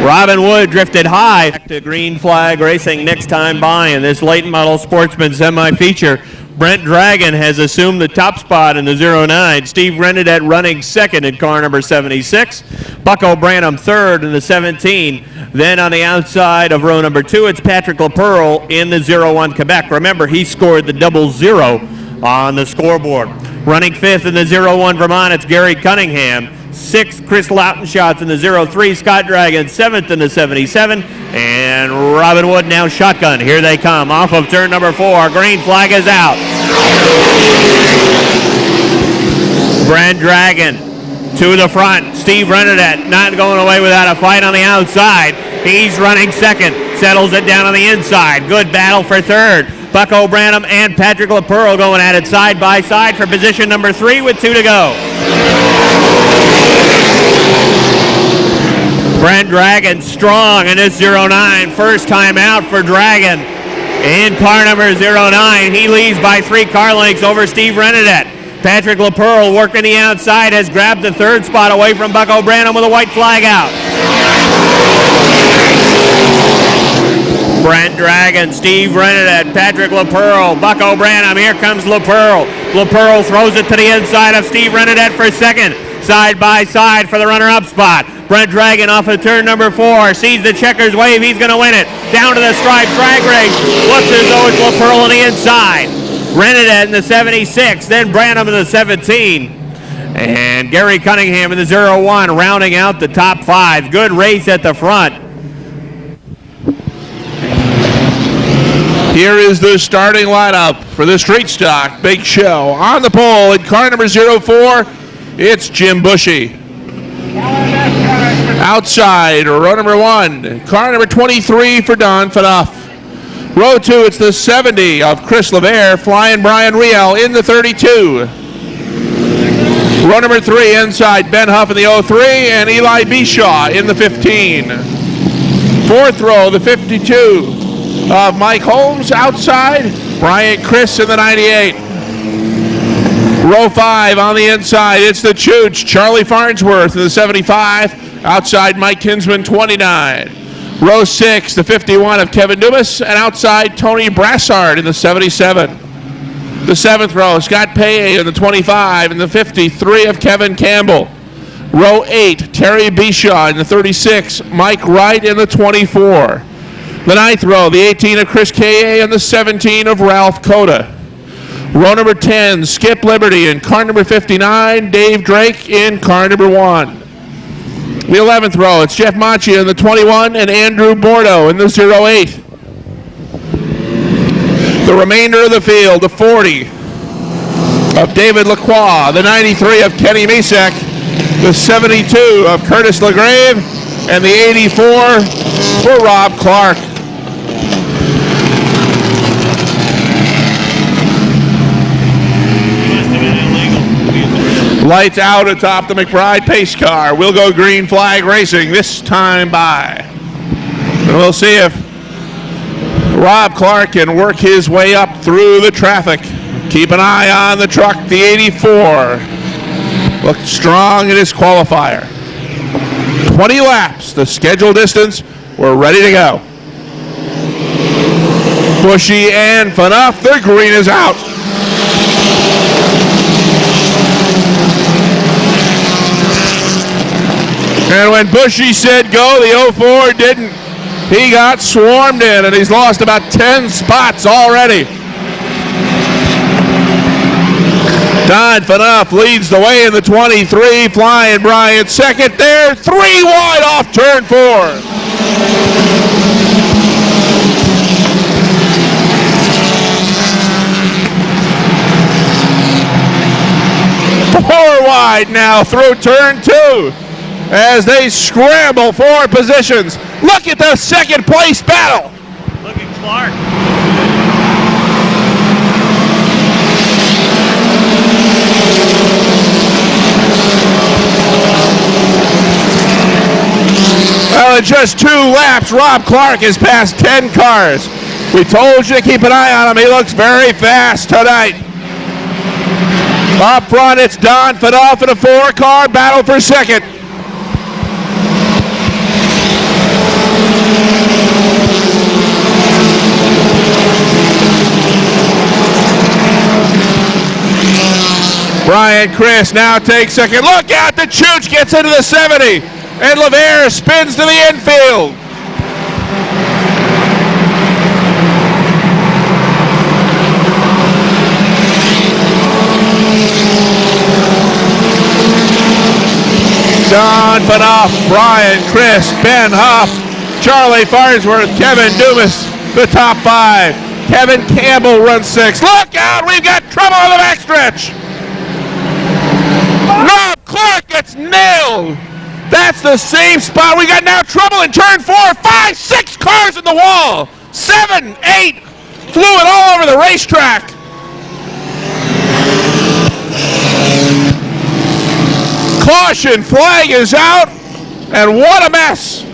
Robin Wood drifted high. Back to green flag racing next time by in this late model sportsman semi-feature. Brent Dragon has assumed the top spot in the 09. Steve Rennedet running second in car number 76. Bucko Branham third in the 17. Then on the outside of row number 2, it's Patrick LaPearl in the 01 Quebec. Remember, he scored the 00 on the scoreboard. Running fifth in the 01 Vermont, it's Gary Cunningham. Sixth, Chris Loudonshot's in the 03. Scott Dragon seventh in the 77. And Robin Wood now shotgun. Here they come off of turn number 4. Green flag is out. Brent Dragon to the front. Steve Rennedet not going away without a fight on the outside. He's running second. Settles it down on the inside. Good battle for third. Bucko Branham and Patrick LaPearl going at it side by side for position number 3 with 2 to go. Brent Dragon strong in this 09. First time out for Dragon in car number 09. He leads by 3 car lengths over Steve Rennedet. Patrick LaPearl working the outside has grabbed the third spot away from Bucko Branham with a white flag out. Brent Dragon, Steve Rennedet, Patrick LaPearl, Bucko Branham. Here comes LaPearl. LaPearl throws it to the inside of Steve Rennedet for second. Side by side for the runner-up spot. Brent Dragon off of turn number 4. Sees the checkers wave. He's going to win it. Down to the stripe. Drag race. Looks as though it's LaPearl on the inside. Rennedet in the 76. Then Branham in the 17. And Gary Cunningham in the 01 rounding out the top 5. Good race at the front. Here is the starting lineup for the Street Stock Big Show. On the pole in car number 04, it's Jim Bushy. Outside, row number 1, car number 23 for Don Fanuff. Row 2, it's the 70 of Chris LeVere, flying Brian Riel in the 32. Row number 3, inside, Ben Huff in the 03, and Eli Bishaw in the 15. Fourth row, the 52. Of Mike Holmes outside, Bryant Chris in the 98. Row 5 on the inside, it's the Chooch, Charlie Farnsworth in the 75. Outside, Mike Kinsman, 29. Row 6, the 51 of Kevin Dumas, and outside, Tony Brassard in the 77. The 7th row, Scott Paye in the 25, and the 53 of Kevin Campbell. Row 8, Terry Bishaw in the 36, Mike Wright in the 24. The 9th row, the 18 of Chris K.A. and the 17 of Ralph Coda. Row number 10, Skip Liberty in car number 59, Dave Drake in car number 1. The 11th row, it's Jeff Macchia in the 21 and Andrew Bordeaux in the 08. The remainder of the field, the 40 of David Lacroix, the 93 of Kenny Misek, the 72 of Curtis LaGrave, and the 84 for Rob Clark. Lights out atop the McBride pace car. We'll go green flag racing this time by. And we'll see if Rob Clark can work his way up through the traffic. Keep an eye on the truck, the 84. Looked strong in his qualifier. 20 laps, the scheduled distance. We're ready to go. Bushy and Phaneuf, the green is out. And when Bushy said go, the 04 didn't. He got swarmed in, and he's lost about 10 spots already. Don Phaneuf leads the way in the 23, Flying Bryant second there, 3 wide off turn 4. Four wide now through turn 2 as they scramble for positions. Look at the second place battle. Look at Clark. Well, in just 2 laps, Rob Clark has passed 10 cars. We told you to keep an eye on him. He looks very fast tonight. Up front, it's Don Phaneuf in a 4-car battle for second. Brian Chris now takes second. Look out, the Chooch gets into the 70. And LeVere spins to the infield. Don Phaneuf, Brian Chris, Ben Huff, Charlie Farnsworth, Kevin Dumas, the top 5. Kevin Campbell runs 6. Look out, we've got trouble on the backstretch. Rob Clark gets nailed. That's the same spot. We got now trouble in turn 4, 5, 6 cars in the wall. 7, 8, fluid all over the racetrack. Caution flag is out, and what a mess.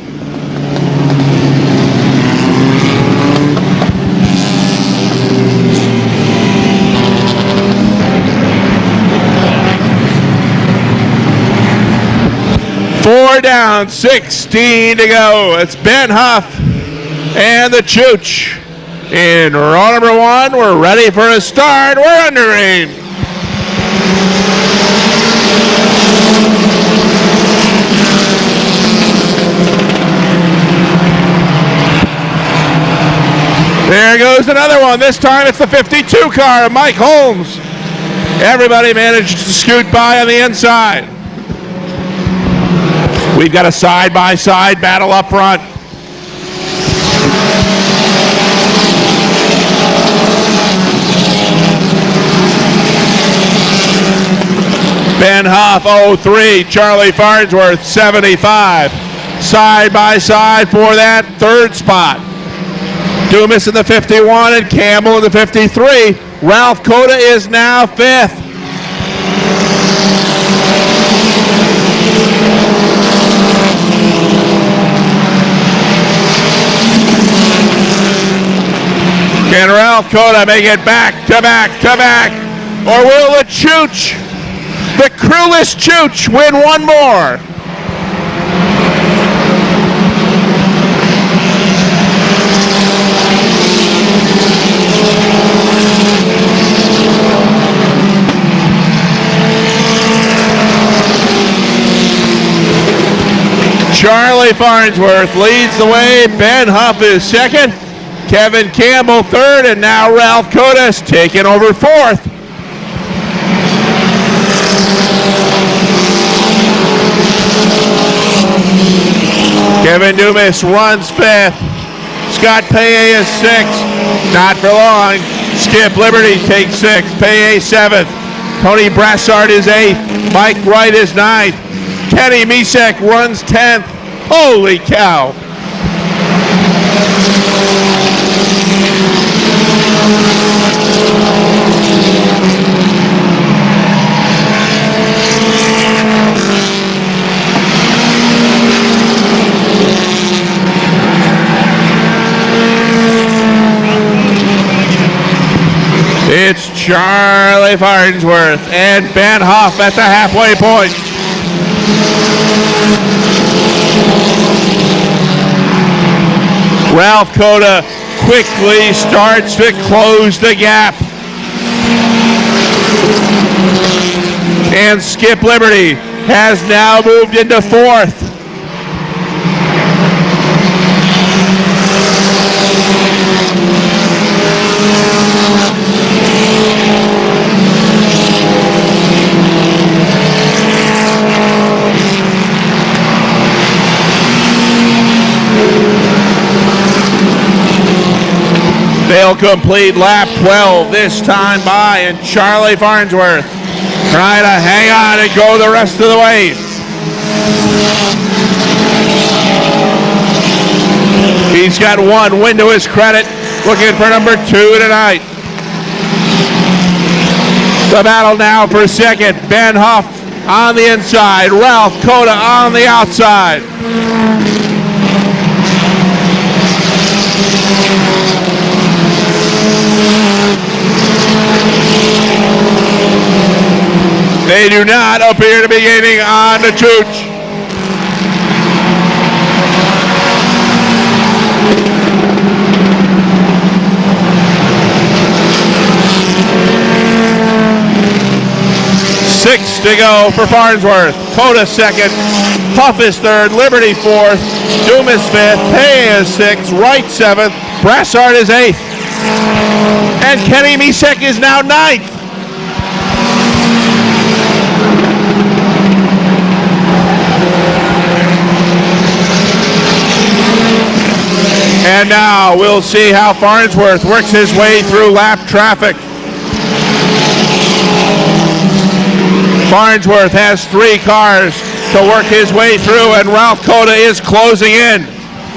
Four down, 16 to go. It's Ben Huff and the Chooch. In row number 1, we're ready for a start. We're under aim. There goes another one. This time it's the 52 car of Mike Holmes. Everybody managed to scoot by on the inside. We've got a side-by-side battle up front. Ben Huff, 03. Charlie Farnsworth, 75. Side-by-side for that 3rd spot. Dumas in the 51 and Campbell in the 53. Ralph Cota is now 5th. Can Ralph Cota make it back to back to back? Or will the Chooch, the crewless Chooch, win one more? Charlie Farnsworth leads the way. Ben Huff is 2nd. Kevin Campbell 3rd, and now Ralph Coda's taking over 4th. Kevin Dumas runs 5th. Scott Paye is 6th. Not for long. Skip Liberty takes 6th. Paye 7th. Tony Brassard is 8th. Mike Wright is 9th. Kenny Misek runs 10th. Holy cow. Charlie Farnsworth and Ben Hoff at the halfway point. Ralph Coda quickly starts to close the gap. And Skip Liberty has now moved into fourth. They'll complete lap 12 this time by, and Charlie Farnsworth trying to hang on and go the rest of the way. He's got one win to his credit, looking for number 2 tonight. The battle now for second. Ben Huff on the inside, Ralph Coda on the outside. They do not appear to be gaining on the Chooch. Six to go for Farnsworth. Coda second. Huff is third. Liberty fourth. Doom is fifth. Pay is sixth. Wright seventh. Brassard is eighth. And Kenny Misek is now ninth. And now we'll see how Farnsworth works his way through lap traffic. Farnsworth has 3 cars to work his way through, and Ralph Coda is closing in.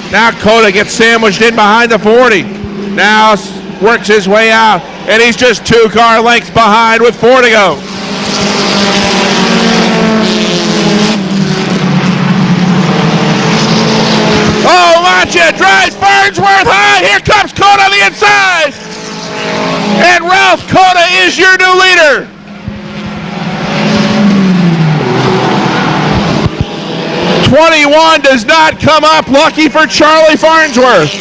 Now Coda gets sandwiched in behind the 40. Now works his way out, and he's just 2 car lengths behind with 4 to go. Oh, Lancia drives Farnsworth high. Here comes Coda on the inside. And Ralph Coda is your new leader. '21 does not come up. Lucky for Charlie Farnsworth.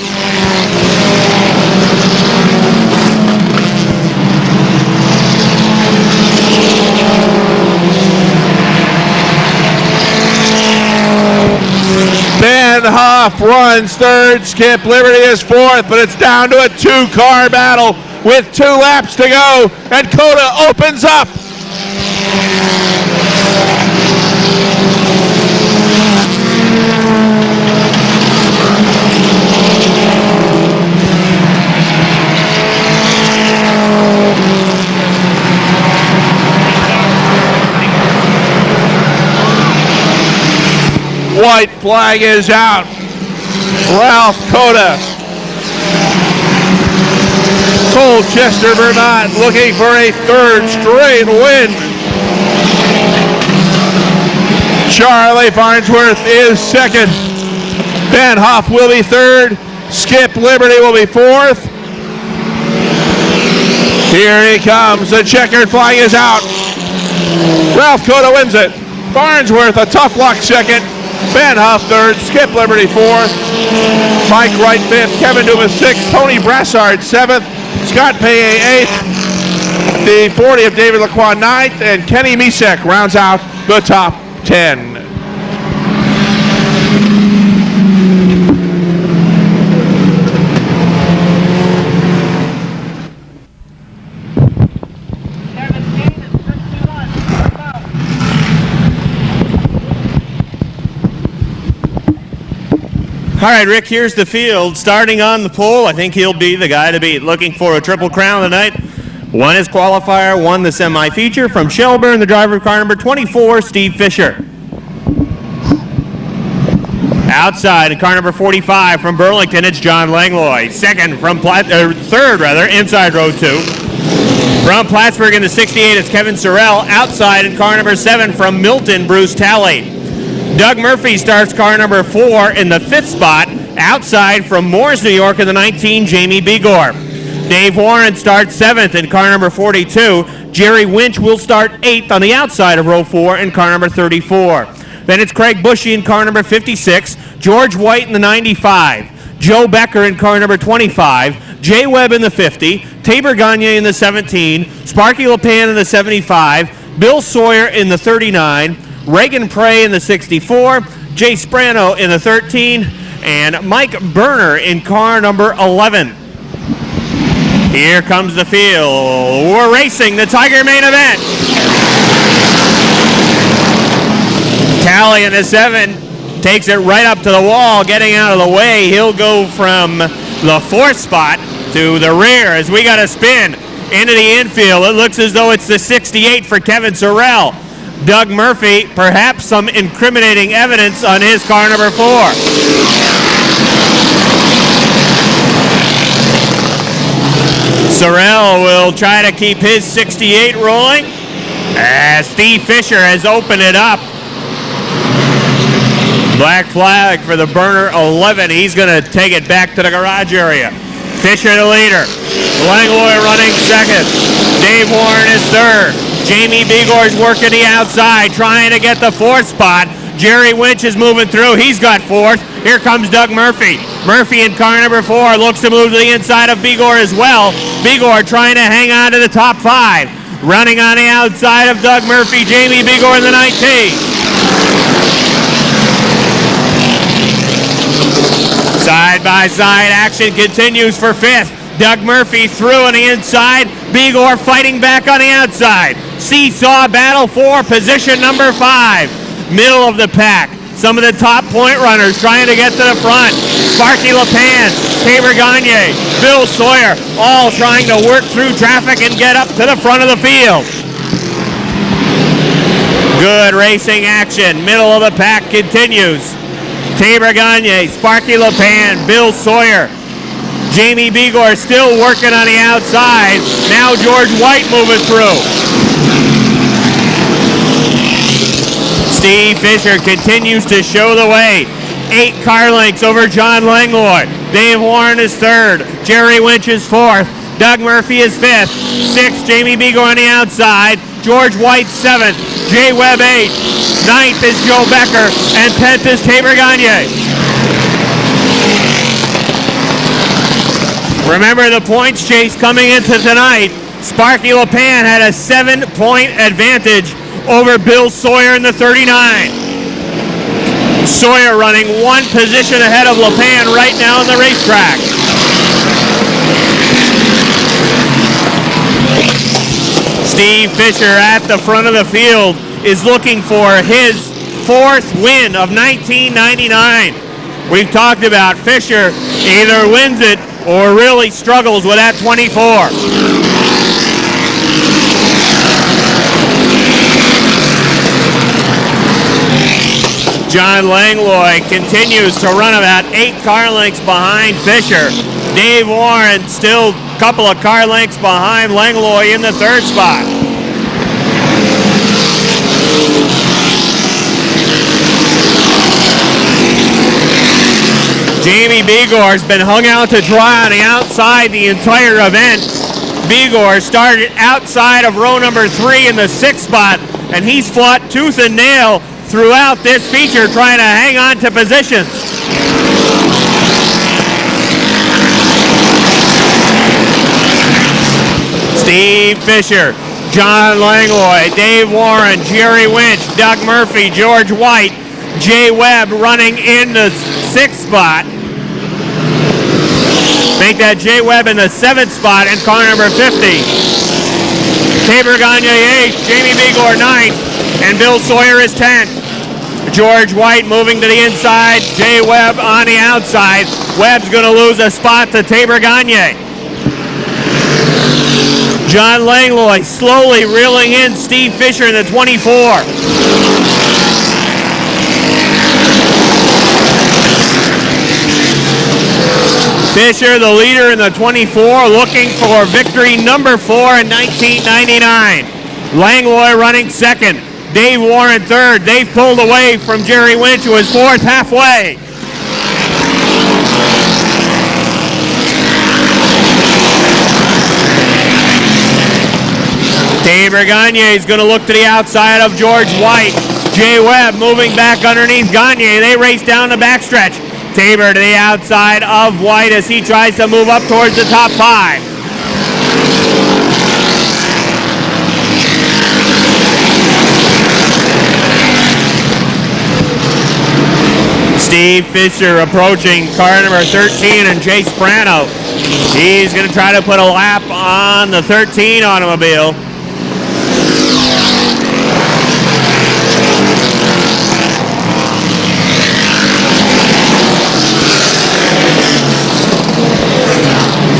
Ben Huff runs third. Skip Liberty is fourth, but it's down to a 2-car battle with 2 laps to go, and Coda opens up. White flag is out. Ralph Coda. Colchester, Vermont, looking for a 3rd straight win. Charlie Farnsworth is second. Ben Huff will be third. Skip Liberty will be fourth. Here he comes. The checkered flag is out. Ralph Coda wins it. Farnsworth, a tough luck second. Ben Huff third, Skip Liberty fourth, Mike Wright fifth, Kevin Dumas sixth, Tony Brassard seventh, Scott Paye eighth, the 40 of David Lacroix ninth, and Kenny Misek rounds out the top 10. All right, Rick, here's the field. Starting on the pole, I think he'll be the guy to beat. Looking for a triple crown tonight. One is qualifier, one the semi-feature. From Shelburne, the driver of car number 24, Steve Fisher. Outside, in car number 45 from Burlington, it's John Langlois. Second from third, inside row 2. From Plattsburgh in the 68, it's Kevin Sorrell. Outside, in car number 7 from Milton, Bruce Talley. Doug Murphy starts car number 4 in the 5th spot. Outside from Moores, New York in the 19, Jamie Begor. Dave Warren starts 7th in car number 42. Jerry Winch will start 8th on the outside of row 4 in car number 34. Then it's Craig Bushy in car number 56, George White in the 95, Joe Becker in car number 25, Jay Webb in the 50, Tabor Gagne in the 17, Sparky LePan in the 75, Bill Sawyer in the 39, Reagan Prey in the 64, Jay Sprano in the 13, and Mike Berner in car number 11. Here comes the field. We're racing the Tiger main event. Tally in the 7 takes it right up to the wall, getting out of the way. He'll go from the 4th spot to the rear as we got a spin into the infield. It looks as though it's the 68 for Kevin Sorrell. Doug Murphy, perhaps some incriminating evidence on his car number 4. Sorrell will try to keep his 68 rolling as Steve Fisher has opened it up. Black flag for the burner 11. He's going to take it back to the garage area. Fisher the leader. Langlois running 2nd. Dave Warren is 3rd. Jamie Begor's working the outside, trying to get the 4th spot. Jerry Winch is moving through. He's got 4th. Here comes Doug Murphy. Murphy in car number 4 looks to move to the inside of Begor as well. Begor trying to hang on to the top 5. Running on the outside of Doug Murphy, Jamie Begor in the 19. Side-by-side action continues for 5th. Doug Murphy through on the inside. Begor fighting back on the outside. Seesaw battle for position number 5. Middle of the pack. Some of the top point runners trying to get to the front. Sparky LePan, Tabor Gagne, Bill Sawyer, all trying to work through traffic and get up to the front of the field. Good racing action. Middle of the pack continues. Tabor Gagne, Sparky LePan, Bill Sawyer. Jamie Begor still working on the outside. Now George White moving through. Steve Fisher continues to show the way. 8 car lengths over John Langlois. Dave Warren is 3rd. Jerry Winch is 4th. Doug Murphy is 5th. 6th, Jamie Begor on the outside. George White 7th. Jay Webb 8th. 9th is Joe Becker. And 10th is Tabor Gagne. Remember the points chase coming into tonight. Sparky LePan had a 7-point advantage over Bill Sawyer in the 39. Sawyer running 1 position ahead of LePan right now on the racetrack. Steve Fisher at the front of the field is looking for his 4th win of 1999. We've talked about Fisher either wins it or really struggles with that 24. John Langlois continues to run about 8 car lengths behind Fisher. Dave Warren still a couple of car lengths behind Langlois in the 3rd spot. Jamie Begor's been hung out to dry on the outside the entire event. Begor started outside of row number 3 in the 6th spot, and he's fought tooth and nail throughout this feature trying to hang on to positions. Steve Fisher, John Langlois, Dave Warren, Jerry Winch, Doug Murphy, George White, Jay Webb running in the 6th spot. Make that Jay Webb in the 7th spot in car number 50. Tabor Gagne 8th, Jamie Begor 9th, and Bill Sawyer is 10th. George White moving to the inside, Jay Webb on the outside. Webb's going to lose a spot to Tabor Gagne. John Langlois slowly reeling in Steve Fisher in the 24. Fisher, the leader in the 24, looking for victory number 4 in 1999. Langlois running 2nd. Dave Warren 3rd. They've pulled away from Jerry Winch, who is 4th halfway. Tabor Gagne is going to look to the outside of George White. Jay Webb moving back underneath Gagne. They race down the backstretch. Tabor to the outside of White as he tries to move up towards the top 5. Steve Fisher approaching car number 13 and Jay Sprano. He's going to try to put a lap on the 13 automobile.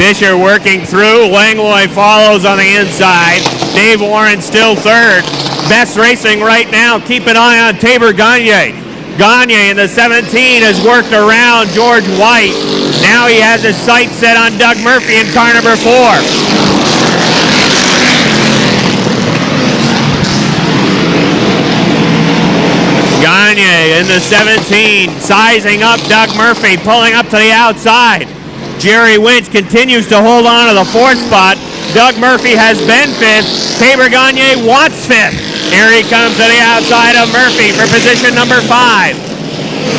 Fisher working through. Langlois follows on the inside. Dave Warren still third. Best racing right now. Keep an eye on Tabor Gagne. Gagne in the 17 has worked around George White. Now he has his sights set on Doug Murphy in car number 4. Gagne in the 17, sizing up Doug Murphy, pulling up to the outside. Jerry Winch continues to hold on to the 4th spot. Doug Murphy has been 5th. Tabor Gagne wants 5th. Here he comes to the outside of Murphy for position number 5.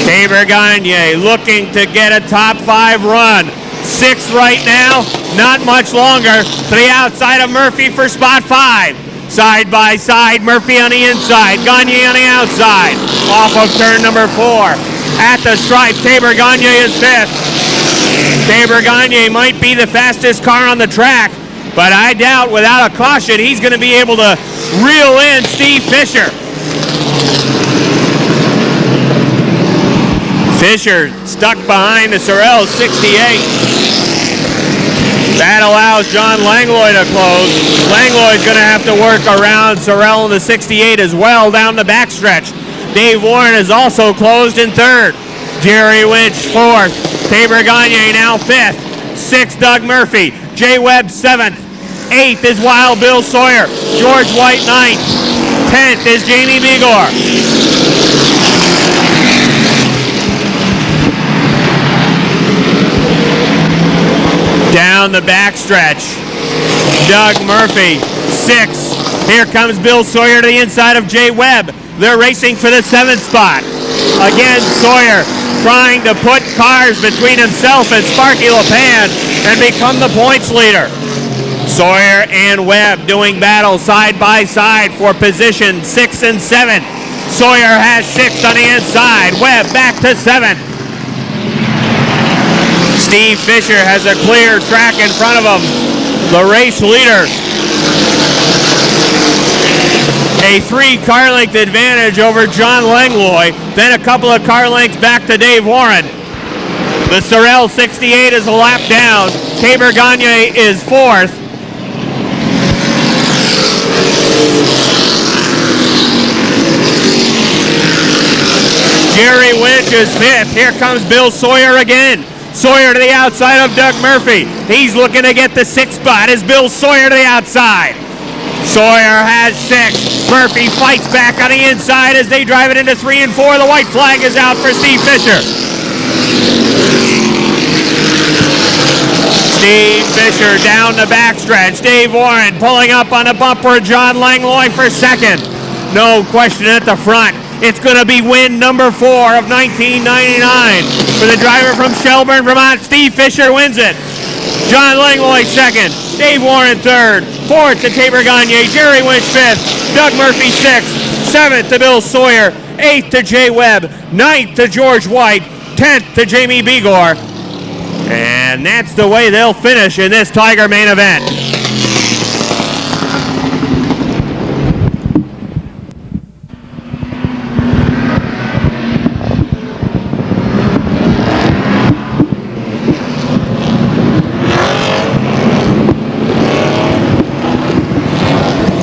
Tabor Gagne looking to get a top 5 run. 6th right now, not much longer. To the outside of Murphy for spot 5. Side by side, Murphy on the inside, Gagne on the outside. Off of turn number 4. At the stripe, Tabor Gagne is 5th. Tabor Gagne might be the fastest car on the track, but I doubt without a caution he's going to be able to reel in Steve Fisher. Fisher stuck behind the Sorrell 68. That allows John Langlois to close. Langlois is going to have to work around Sorrell in the 68 as well down the backstretch. Dave Warren is also closed in 3rd. Jerry Winch 4th. Tabor Gagne now 5th. 6th, Doug Murphy. Jay Webb 7th. 8th is Wild Bill Sawyer. George White 9th. 10th is Jamie Bigor. Down the backstretch, Doug Murphy 6th. Here comes Bill Sawyer to the inside of Jay Webb. They're racing for the 7th spot. Again, Sawyer trying to put cars between himself and Sparky LePan and become the points leader. Sawyer and Webb doing battle side by side for position 6 and 7. Sawyer has 6th on the inside. Webb back to 7th. Steve Fisher has a clear track in front of him. The race leader. A 3-car length advantage over John Langlois, then a couple of car lengths back to Dave Warren. The Sorrell 68 is a lap down. Tabor Gagne is 4th. Jerry Winch is 5th. Here comes Bill Sawyer again. Sawyer to the outside of Doug Murphy. He's looking to get the 6th spot as Bill Sawyer to the outside. Sawyer has 6. Murphy fights back on the inside as they drive it into 3 and 4. The white flag is out for Steve Fisher. Steve Fisher down the backstretch. Dave Warren pulling up on the bumper. John Langlois for 2nd. No question at the front. It's going to be win number 4 of 1999 for the driver from Shelburne, Vermont. Steve Fisher wins it. John Langlois 2nd. Dave Warren 3rd. 4th to Tabor Gagne. Jerry Winch 5th. Doug Murphy 6th. 7th to Bill Sawyer. 8th to Jay Webb. 9th to George White. 10th to Jamie Bigor. And that's the way they'll finish in this Tiger main event.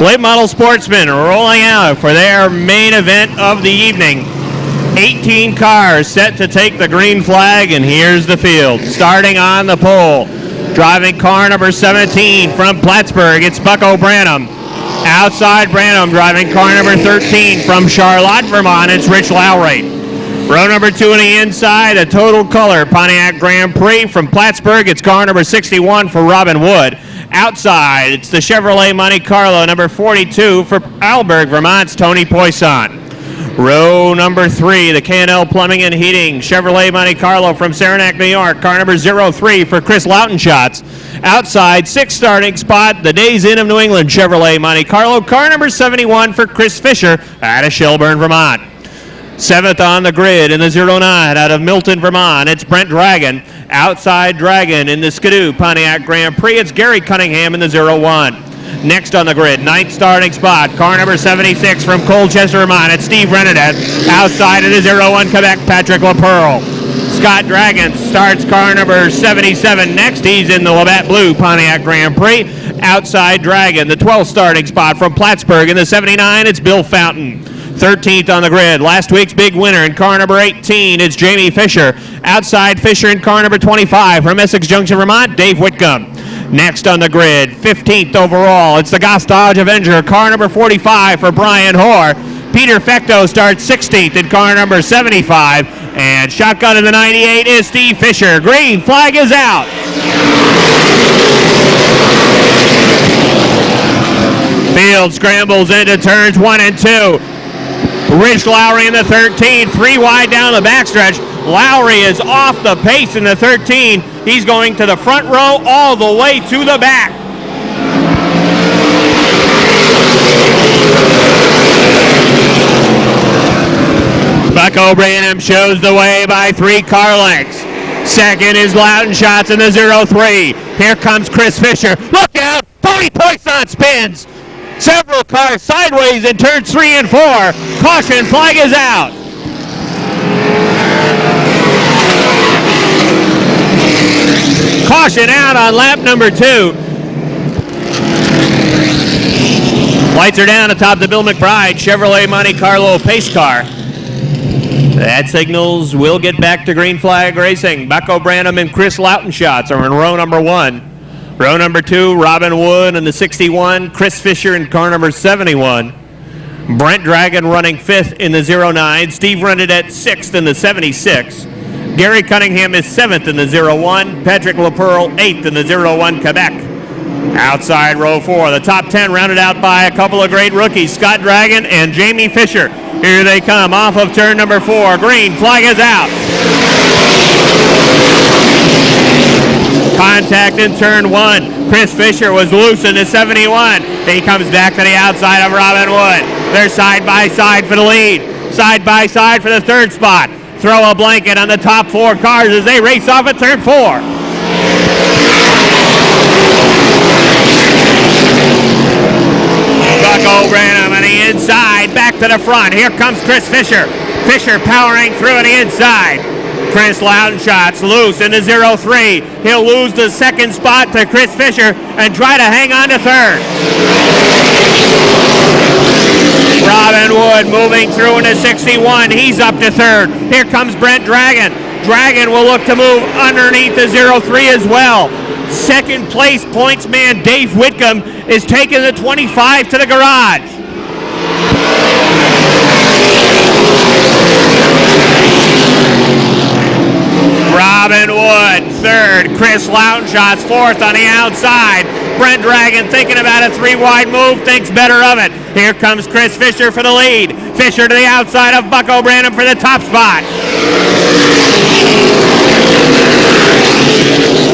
Late model sportsmen rolling out for their main event of the evening. 18 cars set to take the green flag, and here's the field. Starting on the pole, driving car number 17 from Plattsburgh, it's Bucko Branham. Outside Branham, driving car number 13 from Charlotte, Vermont, it's Rich Lowry. Row number 2 on the inside, a total color Pontiac Grand Prix from Plattsburgh, it's car number 61 for Robin Wood. Outside, it's the Chevrolet Monte Carlo, number 42 for Alberg, Vermont's Tony Poisson. Row number 3, the K&L Plumbing and Heating Chevrolet Monte Carlo from Saranac, New York. Car number 03 for Chris Lautenschatz. Outside, 6th starting spot, the Days Inn of New England Chevrolet Monte Carlo. Car number 71 for Chris Fisher out of Shelburne, Vermont. 7th on the grid in the 09 out of Milton, Vermont. It's Brent Dragon. Outside Dragon in the Skidoo Pontiac Grand Prix. It's Gary Cunningham in the 01. Next on the grid, 9th starting spot, car number 76 from Colchester, Vermont. It's Steve Renadette. Outside of the 01 Quebec, Patrick LaPearl. Scott Dragon starts car number 77 next. He's in the Labatt Blue Pontiac Grand Prix. Outside Dragon, the 12th starting spot from Plattsburgh in the 79. It's Bill Fountain. 13th on the grid. Last week's big winner in car number 18 is Jamie Fisher. Outside Fisher in car number 25 from Essex Junction, Vermont, Dave Whitcomb. Next on the grid, 15th overall, it's the Goss Dodge Avenger, car number 45 for Brian Hoare. Peter Fecto starts 16th in car number 75. And shotgun in the 98 is Steve Fisher. Green flag is out. Field scrambles into turns 1 and 2. Rich Lowry in the 13, 3 wide down the backstretch. Lowry is off the pace in the 13. He's going to the front row all the way to the back. Bucko Branham shows the way by 3 car lengths. Second is Lautenschatz in the 03. Here comes Chris Fisher. Look out! Tony Poisson spins. Several cars sideways in turns 3 and 4. Caution, flag is out. Caution out on lap number 2. Lights are down atop the Bill McBride Chevrolet Monte Carlo pace car. That signals we'll get back to green flag racing. Bucko Branham and Chris Lautenschatz are in row number 1. Row number 2, Robin Wood in the 61, Chris Fisher in car number 71. Brent Dragon running 5th in the 09, Steve Renadette 6th in the 76. Gary Cunningham is 7th in the 01, Patrick LaPearl 8th in the 01 Quebec. Outside row 4, the top 10 rounded out by a couple of great rookies, Scott Dragon and Jamie Fisher. Here they come off of turn number 4. Green flag is out. Contact in turn 1. Chris Fisher was loose in the 71. He comes back to the outside of Robin Wood. They're side by side for the lead. Side by side for the 3rd spot. Throw a blanket on the top 4 cars as they race off at turn 4. Bucko Branham on the inside, back to the front. Here comes Chris Fisher. Fisher powering through on the inside. Chris Lautenschatz loose in the 03. He'll lose the 2nd spot to Chris Fisher and try to hang on to 3rd. Robin Wood moving through in the 61. He's up to 3rd. Here comes Brent Dragon. Dragon will look to move underneath the 03 as well. 2nd place points man Dave Whitcomb is taking the 25 to the garage. Robin Wood, 3rd. Chris Lautenschatz, 4th on the outside. Brent Dragon thinking about a 3-wide move, thinks better of it. Here comes Chris Fisher for the lead. Fisher to the outside of Bucko Branham for the top spot.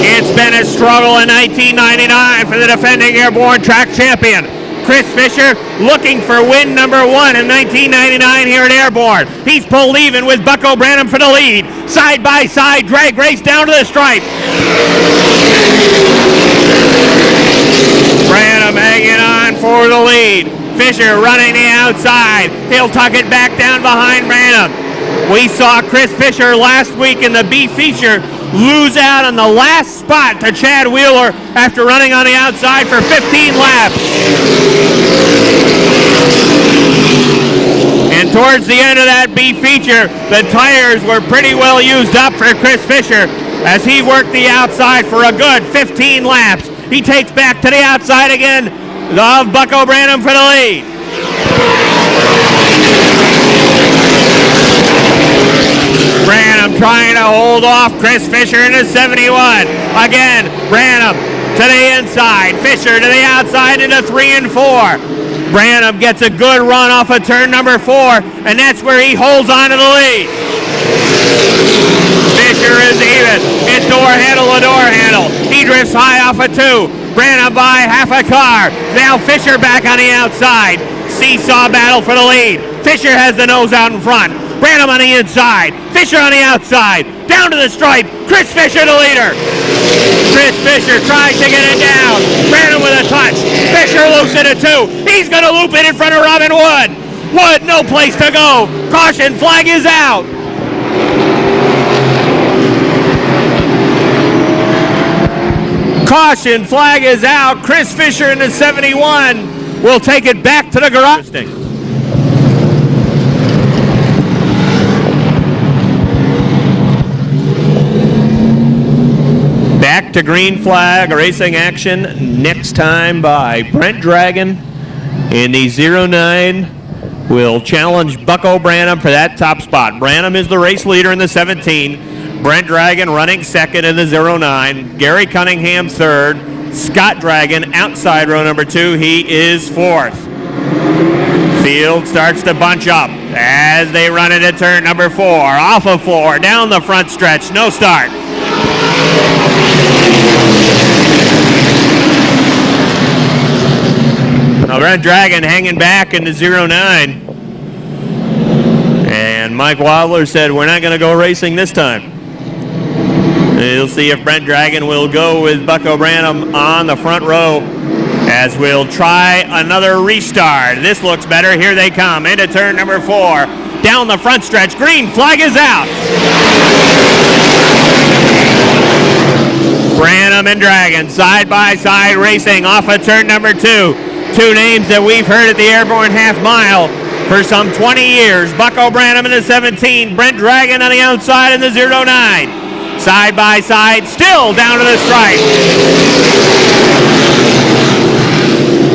It's been a struggle in 1999 for the defending Airborne track champion. Chris Fisher looking for win number 1 in 1999 here at Airborne. He's pulled even with Bucko Branham for the lead. Side by side, drag race down to the stripe. Branham hanging on for the lead. Fisher running the outside. He'll tuck it back down behind Branham. We saw Chris Fisher last week in the B feature lose out on the last spot to Chad Wheeler after running on the outside for 15 laps. And towards the end of that B feature, the tires were pretty well used up for Chris Fisher as he worked the outside for a good 15 laps. He takes back to the outside again of Bucko Branham for the lead. Branham trying to hold off Chris Fisher in the 71. Again, Branham to the inside. Fisher to the outside into 3 and 4. Branham gets a good run off of turn number 4, and that's where he holds on to the lead. Fisher is even. It's door handle to door handle. He drifts high off of 2. Branham by half a car. Now Fisher back on the outside. Seesaw battle for the lead. Fisher has the nose out in front. Branham on the inside. Fisher on the outside. Down to the stripe. Chris Fisher the leader. Chris Fisher tries to get it down. Branham with a touch. Fisher loose into 2. He's going to loop it in front of Robin Wood. Wood, no place to go. Caution flag is out. Caution flag is out. Chris Fisher in the 71 will take it back to the garage. Back to green flag racing action next time by Brent Dragon in the 09 will challenge Bucko Branham for that top spot. Branham is the race leader in the 17. Brent Dragon running second in the 09. Gary Cunningham third. Scott Dragon outside row number 2. He is fourth. Field starts to bunch up as they run into turn number 4. Off of 4, down the front stretch, no start. Now Brent Dragon hanging back in the 09. And Mike Wadler said, we're not going to go racing this time. We'll see if Brent Dragon will go with Bucko Branham on the front row as we'll try another restart. This looks better. Here they come into turn number 4. Down the front stretch. Green flag is out. Branham and Dragon side by side racing off of turn number 2. 2 names that we've heard at the Airborne half mile for some 20 years. Bucko Branham in the 17. Brent Dragon on the outside in the 09. Side by side, still down to the stripe.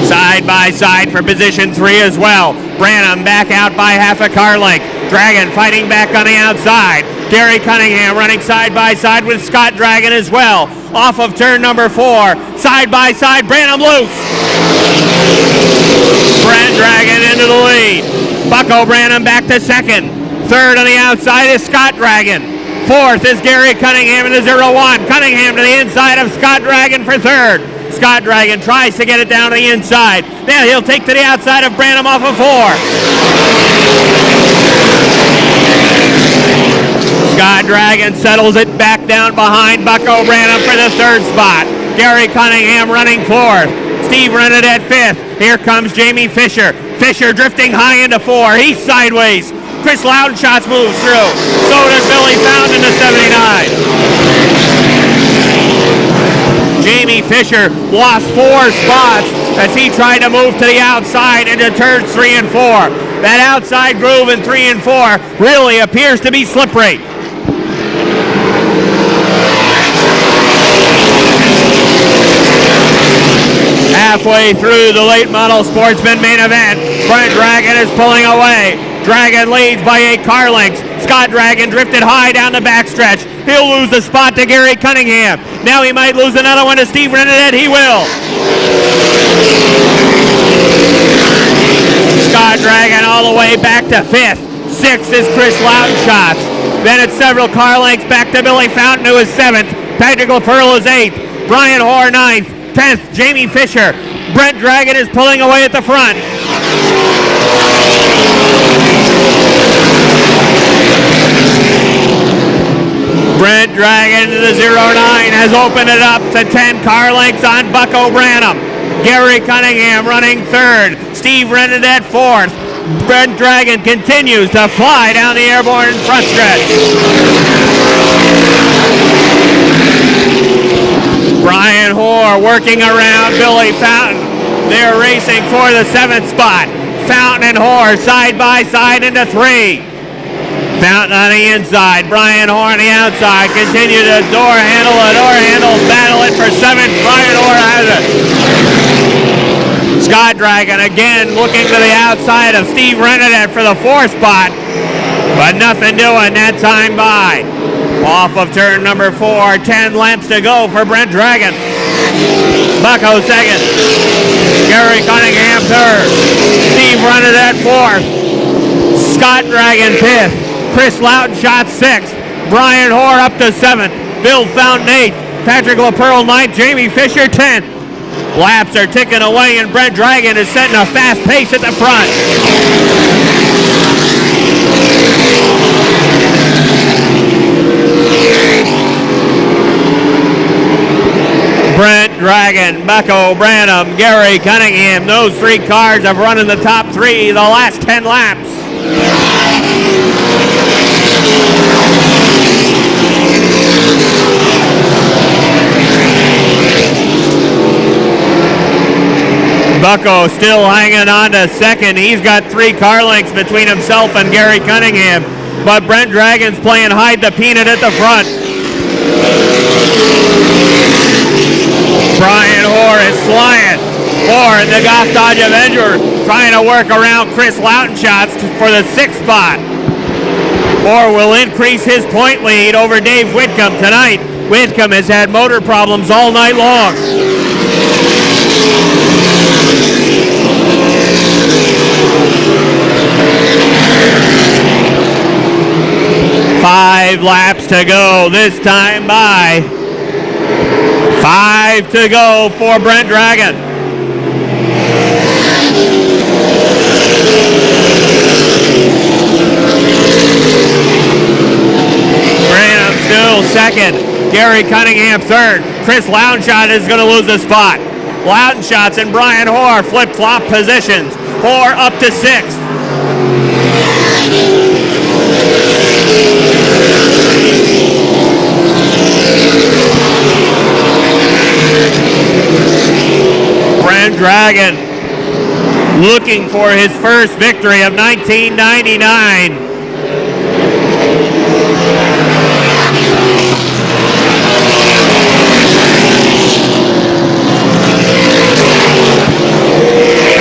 Side by side for position 3 as well. Branham back out by half a car length. Dragon fighting back on the outside. Gary Cunningham running side by side with Scott Dragon as well. Off of turn number 4. Side by side, Branham loose. Brent Dragon into the lead. Bucko Branham back to second. Third on the outside is Scott Dragon. Fourth is Gary Cunningham in the 01. Cunningham to the inside of Scott Dragon for third. Scott Dragon tries to get it down to the inside. Now he'll take to the outside of Branham off of 4. Scott Dragon settles it back down behind Bucko Branham for the third spot. Gary Cunningham running fourth. Steve Rennet 5th. Here comes Jamie Fisher. Fisher drifting high into 4. He's sideways. Chris Loudenshots moves through. So does Billy Fountain in the 79. Jamie Fisher lost 4 spots as he tried to move to the outside into turns 3 and 4. That outside groove in 3 and 4 really appears to be slippery. Halfway through the late model sportsman main event, Brent Dragon is pulling away. Dragon leads by 8 car lengths. Scott Dragon drifted high down the backstretch. He'll lose the spot to Gary Cunningham. Now he might lose another one to Steve Rennet. He will. Scott Dragon all the way back to 5th. 6th is Chris Loudenshots. Then it's several car lengths back to Billy Fountain, who is 7th. Patrick LaPearl is 8th. Brian Hoare 9th. 10th, Jamie Fisher. Brent Dragon is pulling away at the front. Brent Dragon to the 09 has opened it up to 10 car lengths on Bucko Branham. Gary Cunningham running 3rd. Steve Rennet 4th. Brent Dragon continues to fly down the Airborne front stretch. Brian Hoare working around Billy Fountain. They're racing for the 7th spot. Fountain and Hoare side by side into 3. Fountain on the inside, Brian Hoare on the outside. Continue to door handle, battle it for 7th. Brian Hoare has it. Scott Dragon again looking to the outside of Steve Rennet for the 4th spot, but nothing doing that time by. Off of turn number 4, 10 laps to go for Brent Dragon. Bucko second. Gary Cunningham third. Steve Renadette fourth. Scott Dragon fifth. Chris Loutenshot sixth. Brian Hoare up to seventh. Bill Fountain eighth. Patrick LaPearl ninth. Jamie Fisher 10th. Laps are ticking away, and Brent Dragon is setting a fast pace at the front. Brent Dragon, Bucko Branham, Gary Cunningham. Those three cars have run in the top three the last 10 laps. Bucko still hanging on to second. He's got 3 car lengths between himself and Gary Cunningham. But Brent Dragon's playing hide the peanut at the front. Brian Hoare is flying. Hoare, the Goff Dodge Avenger, trying to work around Chris Loutenshot for the 6th spot. Hoare will increase his point lead over Dave Whitcomb tonight. Whitcomb has had motor problems all night long. Five laps to go, this time by. 5 to go for Brent Dragon. Branham still second. Gary Cunningham third. Chris Loutenshot is going to lose a spot. Loutenshot's and Brian Hoare flip-flop positions. Hoare up to 6th. Brent Dragon looking for his first victory of 1999.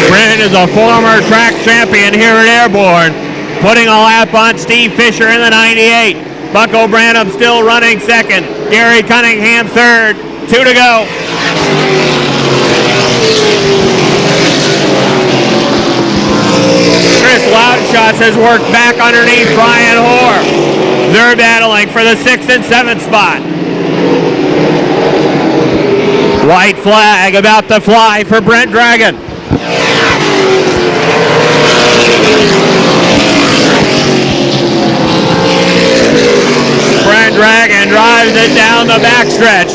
Brent is a former track champion here at Airborne, putting a lap on Steve Fisher in the 98. Bucko Branham still running second. Gary Cunningham third. 2 to go. Chris Loutenshot has worked back underneath Brian Hoare. They're battling for the 6th and 7th spot. White flag about to fly for Brent Dragon. Brent Dragon drives it down the backstretch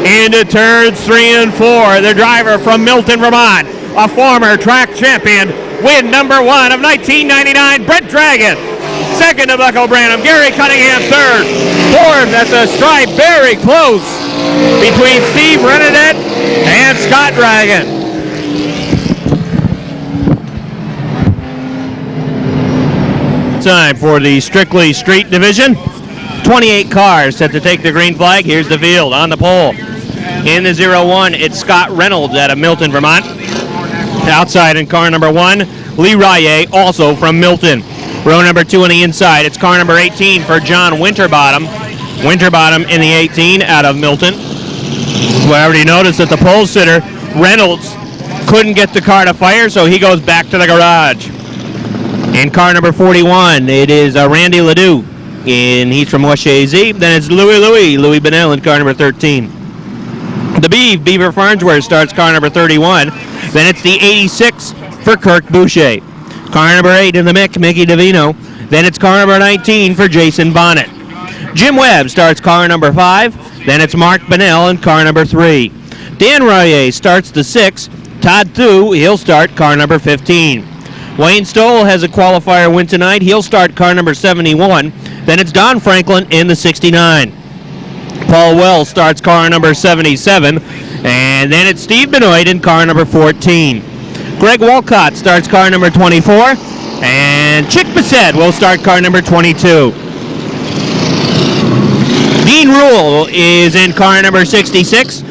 into turns 3 and 4. The driver from Milton, Vermont, a former track champion, win number 1 of 1999, Brent Dragon. Second to Bucko Branham, Gary Cunningham third. Fourth at the stripe, very close between Steve Renadette and Scott Dragon. Time for the strictly street division. 28 cars set to take the green flag. Here's the field on the pole. In the 0-1, it's Scott Reynolds out of Milton, Vermont. Outside in car number 1, Lee Rye, also from Milton. Row number 2 on the inside, it's car number 18 for John Winterbottom. Winterbottom in the 18 out of Milton. We already noticed that the pole sitter, Reynolds, couldn't get the car to fire, so he goes back to the garage. In car number 41, it is Randy Ledoux, and he's from West Shazy. Then it's Louis Bonnell in car number 13. The Beaver Farnsworth starts car number 31. Then it's the 86 for Kirk Boucher. Car number 8 in the Mickey Davino. Then it's car number 19 for Jason Bonnet. Jim Webb starts car number 5. Then it's Mark Bonnell in car number 3. Dan Rye starts the 6. Todd Thu, he'll start car number 15. Wayne Stoll has a qualifier win tonight. He'll start car number 71. Then it's Don Franklin in the 69. Paul Wells starts car number 77. And then it's Steve Benoit in car number 14. Greg Walcott starts car number 24. And Chick Bissett will start car number 22. Dean Rule is in car number 66.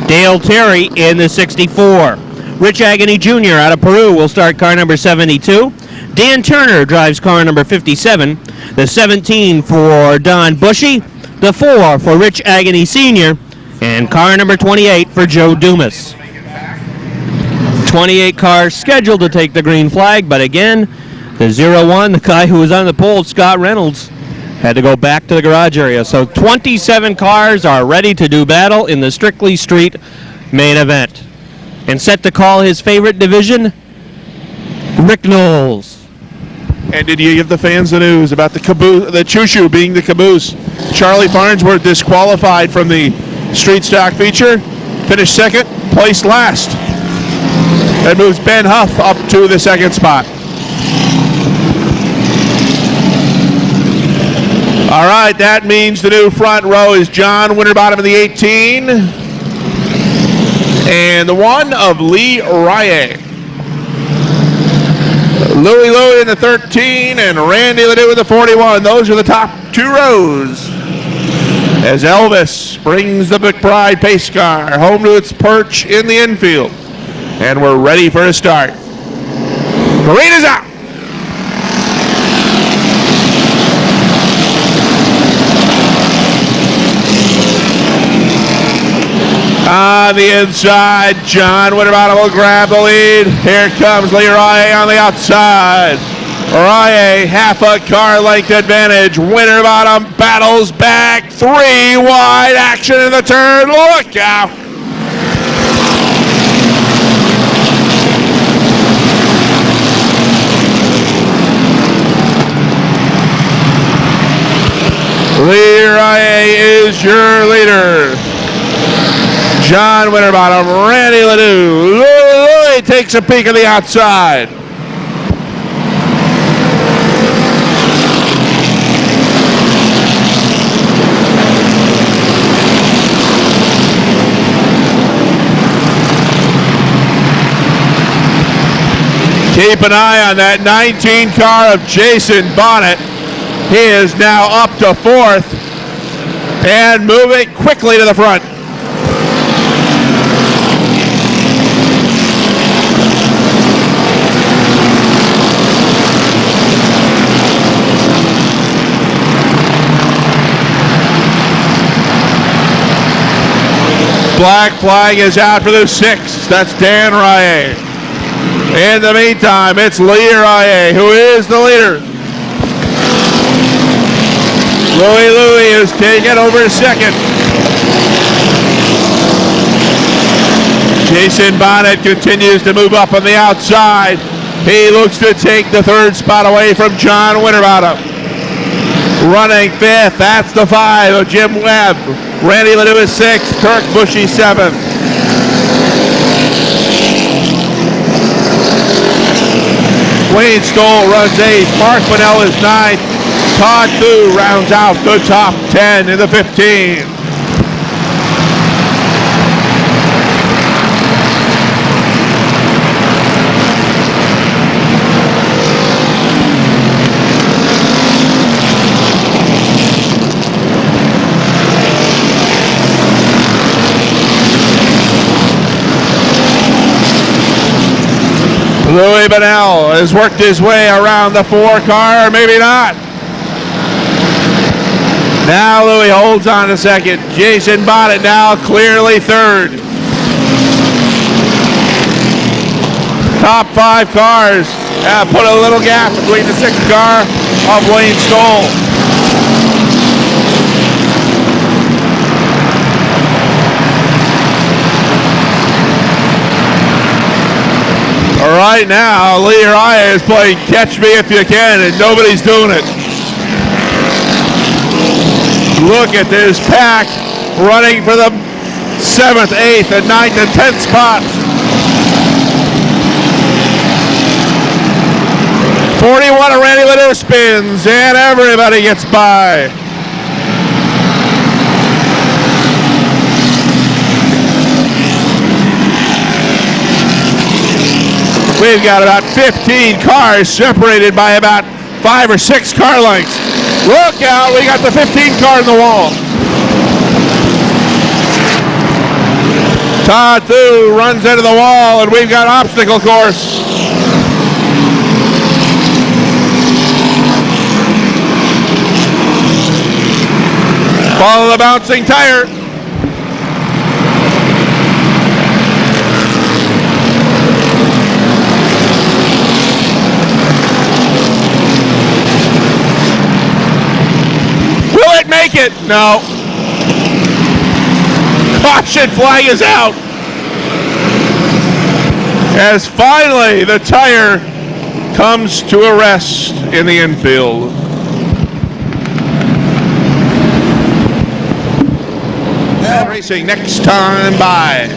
Dale Terry in the 64. Rich Agony Jr. out of Peru will start car number 72. Dan Turner drives car number 57. The 17 for Don Bushy. The 4 for Rich Agony Sr. and car number 28 for Joe Dumas. 28 cars scheduled to take the green flag, but again, the 0-1, the guy who was on the pole, Scott Reynolds, had to go back to the garage area. So 27 cars are ready to do battle in the Strictly Street main event. And set to call his favorite division, Rick Knowles. And did you give the fans the news about the caboose, the choo-choo being the caboose? Charlie Farnsworth disqualified from the street stock feature, finished second, placed last. That moves Ben Huff up to the second spot. All right, that means the new front row is John Winterbottom in the 18 and the 1 of Lee Rye. Louie in the 13 and Randy Ledoux in the 41. Those are the top 2 rows. As Elvis brings the McBride pace car home to its perch in the infield. And we're ready for a start. Green is out. On the inside, John Winterbottom will grab the lead. Here comes Leroy on the outside. Rye, half a car length advantage. Winterbottom battles back. 3 wide action in the turn. Look out. Leroy is your leader. John Winterbottom, Randy Ledoux. Louie takes a peek at the outside. Keep an eye on that 19 car of Jason Bonnet. He is now up to 4th and moving quickly to the front. Black flag is out for the 6th. That's Dan Rye. In the meantime, it's Lee Rye, who is the leader. Louie is taking over 2nd. Jason Bonnet continues to move up on the outside. He looks to take the 3rd spot away from John Winterbottom. Running 5th, that's the 5 of Jim Webb. Randy Ledoux is 6th, Kirk Bushy 7th. Wayne Stoll runs 8th, Mark Bunnell is 9th. Todd Thu rounds out the top 10 in the 15. Louie Bunnell has worked his way around the 4 car, maybe not. Now Louie holds on to 2nd. Jason Bonnet now clearly 3rd. Top 5 cars put a little gap between the 6th car of Wayne Stoll. Right now, Lee Rye is playing catch me if you can, and nobody's doing it. Look at this pack running for the 7th, 8th, and 9th, and 10th spot. 41 of Randy Ledoux spins, and everybody gets by. We've got about 15 cars separated by about 5 or 6 car lengths. Look out, we got the 15 car in the wall. Todd Thu runs into the wall, and we've got obstacle course. Follow the bouncing tire. it. No. Caution flag is out. As finally the tire comes to a rest in the infield. Racing next time by.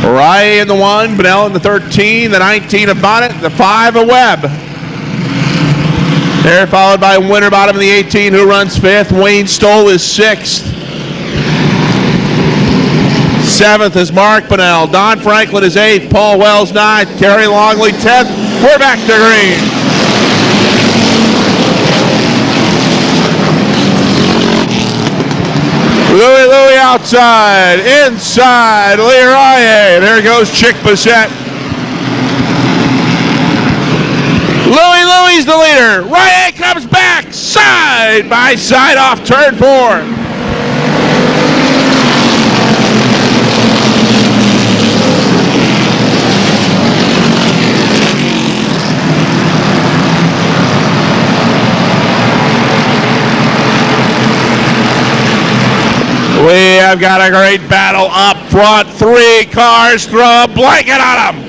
Rye in the 1, Bunnell in the 13, the 19 of Bonnet, the 5 of Webb. They're followed by Winterbottom in the 18, who runs 5th. Wayne Stoll is 6th. 7th is Mark Bunnell. Don Franklin is 8th. Paul Wells 9th. Terry Longley 10th. We're back to green. Louie outside. Inside. Leroy. There goes Chick Bissett. Louie's the leader. Rye comes back. Side by side off turn 4. We have got a great battle up front. 3 cars throw a blanket on them.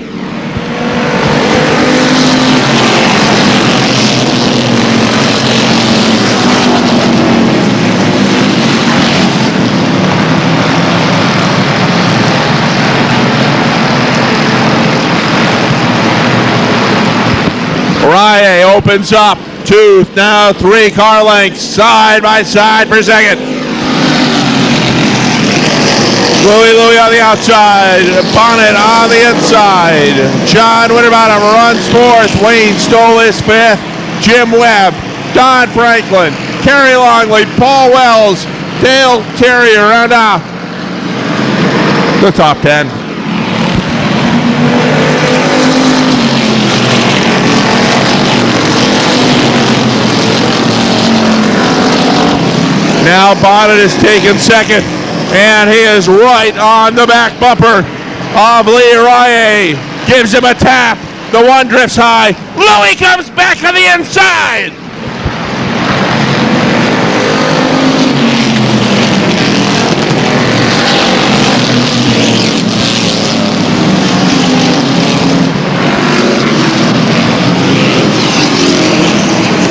Rye opens up. 2, now 3 car lengths side by side for second. Louie on the outside, Bonnet on the inside. John Winterbottom runs 4th. Wayne Stoll is 5th. Jim Webb, Don Franklin, Kerry Longley, Paul Wells, Dale Terrier round off the top 10. Now Bonnet is taken second. And he is right on the back bumper of Leroy. Gives him a tap. The 1 drifts high. Louie comes back on the inside.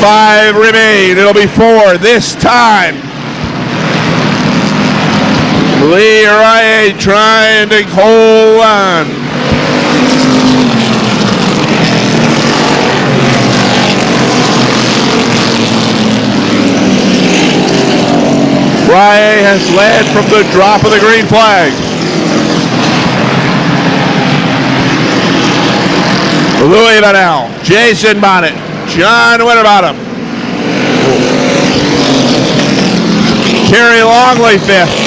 Five remain. It'll be 4 this time. Leroy trying to hold on. Rye has led from the drop of the green flag. Louie Bunnell, Jason Bonnet, John Winterbottom. Kerry Longley 5th.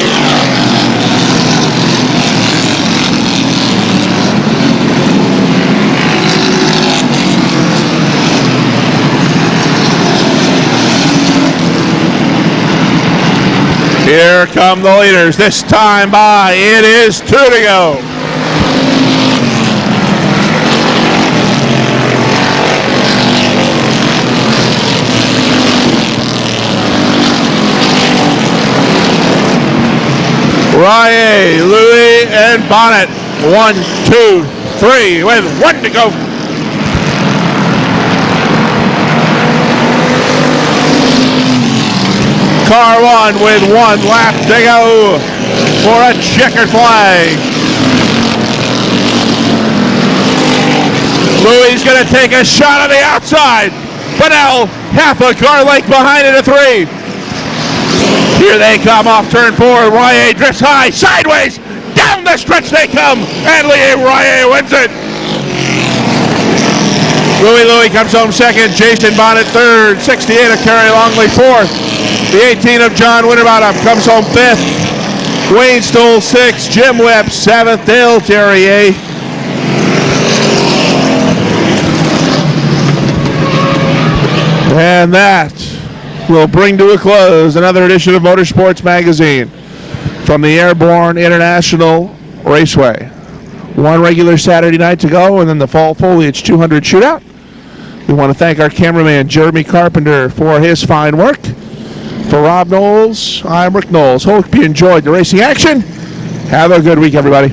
Here come the leaders, this time by. It is 2 to go. Rye, Louie, and Bonnet. 1, 2, 3, with 1 to go. Car 1 with 1 lap to go for a checkered flag. Louie's going to take a shot on the outside. Bunnell, half a car length behind it, a 3. Here they come off turn 4. Rye drifts high, sideways, down the stretch they come, and Rye wins it. Louie comes home second. Jason Bonnet 3rd. 68 of Kerry Longley 4th. The 18 of John Winterbottom comes home 5th. Wayne Stoll 6th. Jim Webb 7th. Dale Terry 8th. And that will bring to a close another edition of Motorsports Magazine from the Airborne International Raceway. One regular Saturday night to go, and then the Fall Foliage 200 shootout. We want to thank our cameraman, Jeremy Carpenter, for his fine work. For Rob Knowles, I'm Rick Knowles. Hope you enjoyed the racing action. Have a good week, everybody.